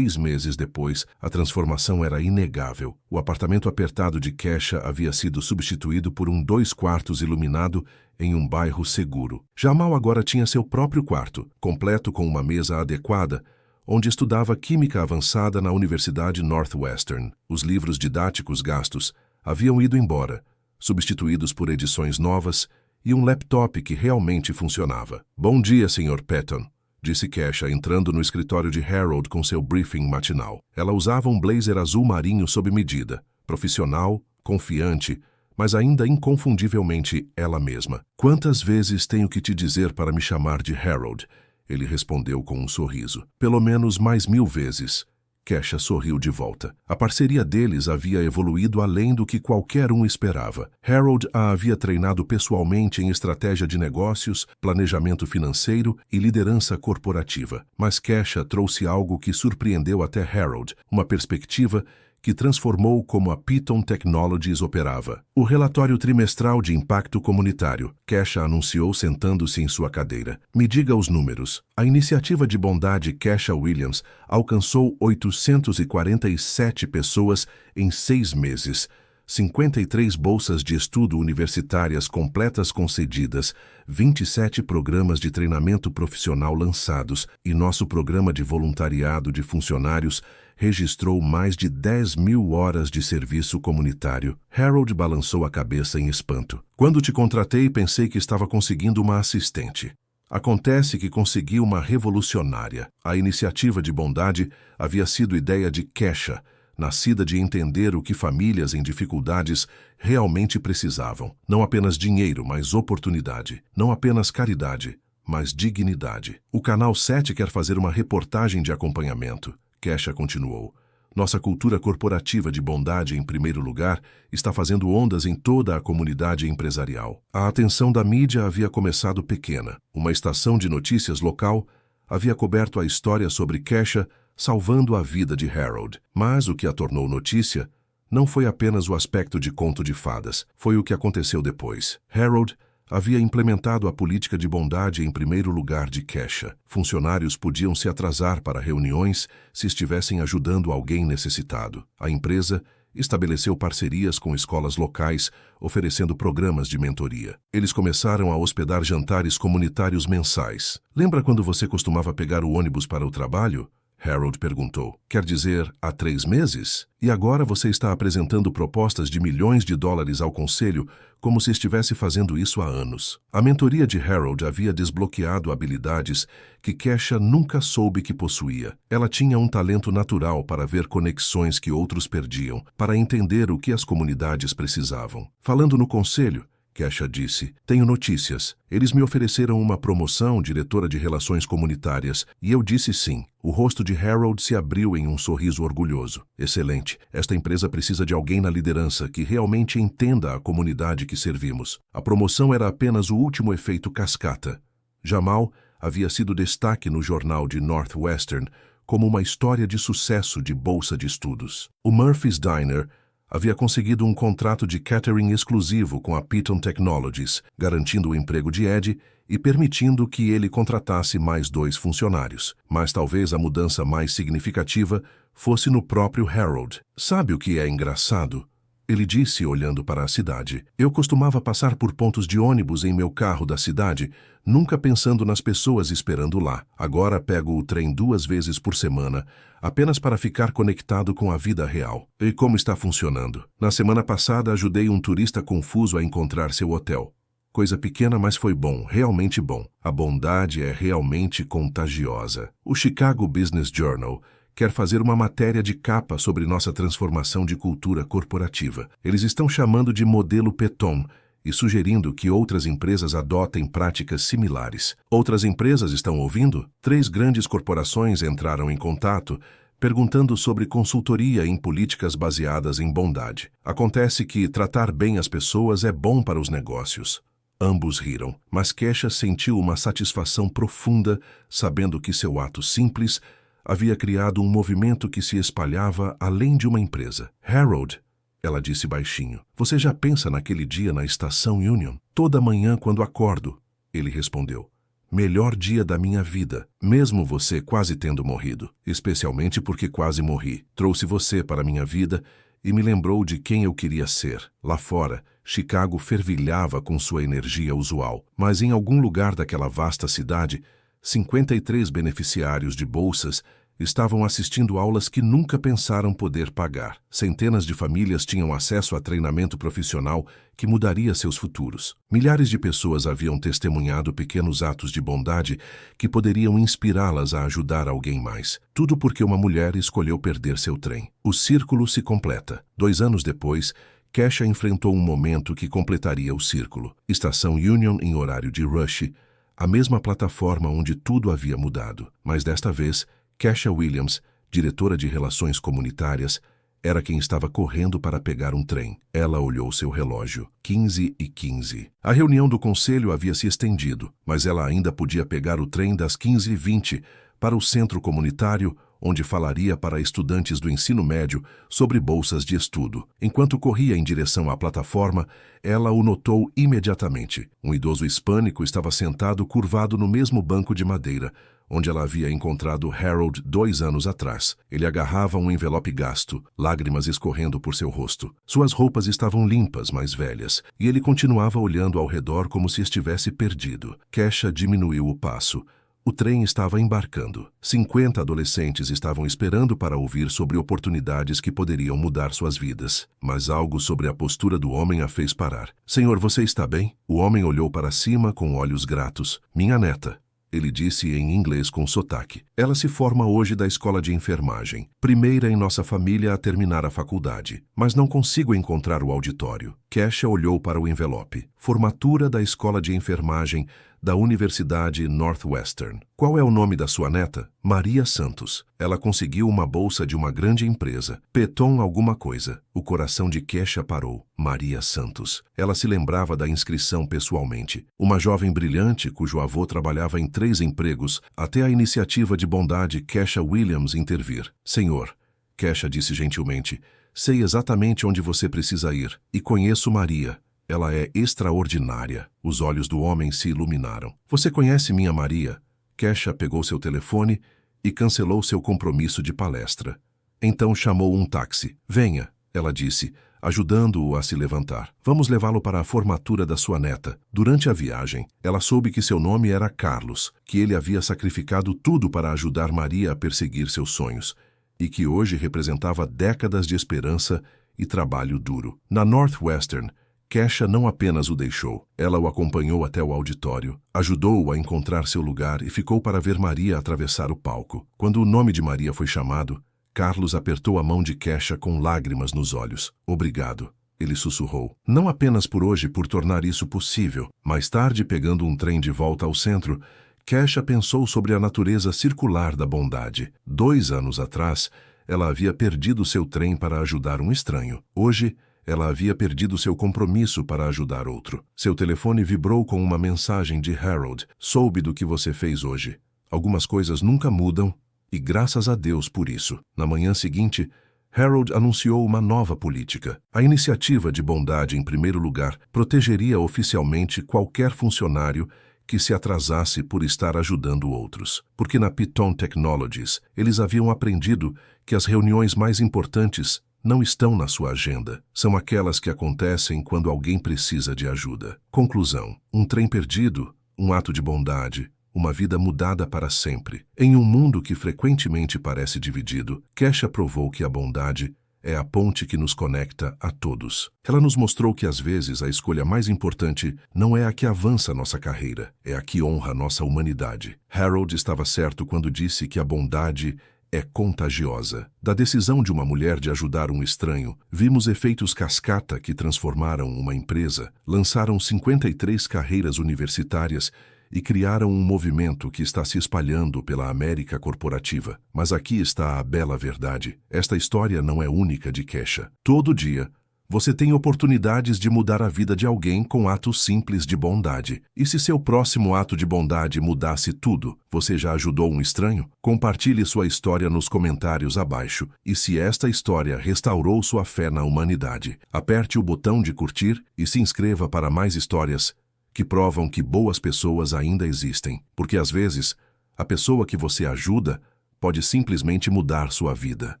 a transformação era inegável. O apartamento apertado de Kesha havia sido substituído por um 2 quartos iluminado em um bairro seguro. Jamal agora tinha seu próprio quarto, completo com uma mesa adequada, onde estudava química avançada na Universidade Northwestern. Os livros didáticos gastos haviam ido embora, substituídos por edições novas e um laptop que realmente funcionava. Bom dia, Sr. Patton, disse Kesha entrando no escritório de Harold com seu briefing matinal. Ela usava um blazer azul marinho sob medida, profissional, confiante, mas ainda inconfundivelmente ela mesma. Quantas vezes tenho que te dizer para me chamar de Harold? Ele respondeu com um sorriso. Pelo menos mais 1000 vezes. Kesha sorriu de volta. A parceria deles havia evoluído além do que qualquer um esperava. Harold a havia treinado pessoalmente em estratégia de negócios, planejamento financeiro e liderança corporativa. Mas Kesha trouxe algo que surpreendeu até Harold, uma perspectiva que transformou como a Piton Technologies operava. O relatório trimestral de impacto comunitário. Kesha anunciou sentando-se em sua cadeira. Me diga os números. A iniciativa de bondade Kesha Williams alcançou 847 pessoas em 6 meses. 53 bolsas de estudo universitárias completas concedidas, 27 programas de treinamento profissional lançados e nosso programa de voluntariado de funcionários registrou mais de 10.000 horas de serviço comunitário. Harold balançou a cabeça em espanto. Quando te contratei, pensei que estava conseguindo uma assistente. Acontece que consegui uma revolucionária. A iniciativa de bondade havia sido ideia de Kesha, nascida de entender o que famílias em dificuldades realmente precisavam. Não apenas dinheiro, mas oportunidade. Não apenas caridade, mas dignidade. O Canal 7 quer fazer uma reportagem de acompanhamento. Kesha continuou. Nossa cultura corporativa de bondade, em primeiro lugar, está fazendo ondas em toda a comunidade empresarial. A atenção da mídia havia começado pequena. Uma estação de notícias local havia coberto a história sobre Kesha salvando a vida de Harold. Mas o que a tornou notícia não foi apenas o aspecto de conto de fadas, foi o que aconteceu depois. Harold havia implementado a política de bondade em primeiro lugar de Kesha. Funcionários podiam se atrasar para reuniões se estivessem ajudando alguém necessitado. A empresa estabeleceu parcerias com escolas locais, oferecendo programas de mentoria. Eles começaram a hospedar jantares comunitários mensais. Lembra quando você costumava pegar o ônibus para o trabalho? Harold perguntou. Quer dizer, há 3 meses? E agora você está apresentando propostas de milhões de dólares ao conselho como se estivesse fazendo isso há anos. A mentoria de Harold havia desbloqueado habilidades que Kesha nunca soube que possuía. Ela tinha um talento natural para ver conexões que outros perdiam, para entender o que as comunidades precisavam. Falando no conselho, Kesha disse, tenho notícias. Eles me ofereceram uma promoção, diretora de relações comunitárias, e eu disse sim. O rosto de Harold se abriu em um sorriso orgulhoso. Excelente. Esta empresa precisa de alguém na liderança que realmente entenda a comunidade que servimos. A promoção era apenas o último efeito cascata. Jamal havia sido destaque no jornal de Northwestern como uma história de sucesso de bolsa de estudos. O Murphy's Diner havia conseguido um contrato de catering exclusivo com a Piton Technologies, garantindo o emprego de Ed e permitindo que ele contratasse mais 2 funcionários. Mas talvez a mudança mais significativa fosse no próprio Harold. Sabe o que é engraçado? Ele disse, olhando para a cidade. Eu costumava passar por pontos de ônibus em meu carro da cidade, nunca pensando nas pessoas esperando lá. Agora pego o trem 2 vezes por semana, apenas para ficar conectado com a vida real. E como está funcionando? Na semana passada ajudei um turista confuso a encontrar seu hotel. Coisa pequena, mas foi bom, realmente bom. A bondade é realmente contagiosa. O Chicago Business Journal quer fazer uma matéria de capa sobre nossa transformação de cultura corporativa. Eles estão chamando de modelo Piton e sugerindo que outras empresas adotem práticas similares. Outras empresas estão ouvindo? 3 grandes corporações entraram em contato perguntando sobre consultoria em políticas baseadas em bondade. Acontece que tratar bem as pessoas é bom para os negócios. Ambos riram, mas Kesha sentiu uma satisfação profunda sabendo que seu ato simples havia criado um movimento que se espalhava além de uma empresa. Harold, ela disse baixinho, você já pensa naquele dia na estação Union? Toda manhã quando acordo, ele respondeu. Melhor dia da minha vida, mesmo você quase tendo morrido. Especialmente porque quase morri. Trouxe você para minha vida e me lembrou de quem eu queria ser. Lá fora, Chicago fervilhava com sua energia usual, mas em algum lugar daquela vasta cidade, 53 beneficiários de bolsas estavam assistindo aulas que nunca pensaram poder pagar. Centenas de famílias tinham acesso a treinamento profissional que mudaria seus futuros. Milhares de pessoas haviam testemunhado pequenos atos de bondade que poderiam inspirá-las a ajudar alguém mais. Tudo porque uma mulher escolheu perder seu trem. O círculo se completa. 2 anos depois, Kesha enfrentou um momento que completaria o círculo. Estação Union em horário de rush, a mesma plataforma onde tudo havia mudado. Mas desta vez, Kesha Williams, diretora de Relações Comunitárias, era quem estava correndo para pegar um trem. Ela olhou seu relógio. 15h15. A reunião do conselho havia se estendido, mas ela ainda podia pegar o trem das 15h20 para o centro comunitário, onde falaria para estudantes do ensino médio sobre bolsas de estudo. Enquanto corria em direção à plataforma, ela o notou imediatamente. Um idoso hispânico estava sentado curvado no mesmo banco de madeira, onde ela havia encontrado Harold 2 anos atrás. Ele agarrava um envelope gasto, lágrimas escorrendo por seu rosto. Suas roupas estavam limpas, mas velhas, e ele continuava olhando ao redor como se estivesse perdido. Kesha diminuiu o passo. O trem estava embarcando. 50 adolescentes estavam esperando para ouvir sobre oportunidades que poderiam mudar suas vidas. Mas algo sobre a postura do homem a fez parar. Senhor, você está bem? O homem olhou para cima com olhos gratos. Minha neta, ele disse em inglês com sotaque. Ela se forma hoje da escola de enfermagem. Primeira em nossa família a terminar a faculdade. Mas não consigo encontrar o auditório. Kesha olhou para o envelope. Formatura da escola de enfermagem da Universidade Northwestern. Qual é o nome da sua neta? Maria Santos. Ela conseguiu uma bolsa de uma grande empresa. Peton alguma coisa. O coração de Kesha parou. Maria Santos. Ela se lembrava da inscrição pessoalmente. Uma jovem brilhante cujo avô trabalhava em 3 empregos até a iniciativa de bondade Kesha Williams intervir. Senhor, Kesha disse gentilmente, sei exatamente onde você precisa ir e conheço Maria. Ela é extraordinária. Os olhos do homem se iluminaram. Você conhece minha Maria? Kesha pegou seu telefone e cancelou seu compromisso de palestra. Então chamou um táxi. Venha, ela disse, ajudando-o a se levantar. Vamos levá-lo para a formatura da sua neta. Durante a viagem, ela soube que seu nome era Carlos, que ele havia sacrificado tudo para ajudar Maria a perseguir seus sonhos, e que hoje representava décadas de esperança e trabalho duro. Na Northwestern, Kesha não apenas o deixou, ela o acompanhou até o auditório, ajudou-o a encontrar seu lugar e ficou para ver Maria atravessar o palco. Quando o nome de Maria foi chamado, Carlos apertou a mão de Kesha com lágrimas nos olhos. Obrigado, ele sussurrou. Não apenas por hoje por tornar isso possível. Mais tarde, pegando um trem de volta ao centro, Kesha pensou sobre a natureza circular da bondade. 2 anos atrás, ela havia perdido seu trem para ajudar um estranho. Hoje, ela havia perdido seu compromisso para ajudar outro. Seu telefone vibrou com uma mensagem de Harold. Soube do que você fez hoje. Algumas coisas nunca mudam, e graças a Deus por isso. Na manhã seguinte, Harold anunciou uma nova política. A iniciativa de bondade, em primeiro lugar, protegeria oficialmente qualquer funcionário que se atrasasse por estar ajudando outros. Porque na Piton Technologies, eles haviam aprendido que as reuniões mais importantes não estão na sua agenda. São aquelas que acontecem quando alguém precisa de ajuda. Conclusão. Um trem perdido, um ato de bondade, uma vida mudada para sempre. Em um mundo que frequentemente parece dividido, Kesha provou que a bondade é a ponte que nos conecta a todos. Ela nos mostrou que às vezes a escolha mais importante não é a que avança nossa carreira, é a que honra nossa humanidade. Harold estava certo quando disse que a bondade é contagiosa. Da decisão de uma mulher de ajudar um estranho, vimos efeitos cascata que transformaram uma empresa, lançaram 53 carreiras universitárias e criaram um movimento que está se espalhando pela América corporativa. Mas aqui está a bela verdade. Esta história não é única de Kesha. Todo dia, você tem oportunidades de mudar a vida de alguém com atos simples de bondade. E se seu próximo ato de bondade mudasse tudo, você já ajudou um estranho? Compartilhe sua história nos comentários abaixo. E se esta história restaurou sua fé na humanidade, aperte o botão de curtir e se inscreva para mais histórias que provam que boas pessoas ainda existem. Porque às vezes, a pessoa que você ajuda pode simplesmente mudar sua vida.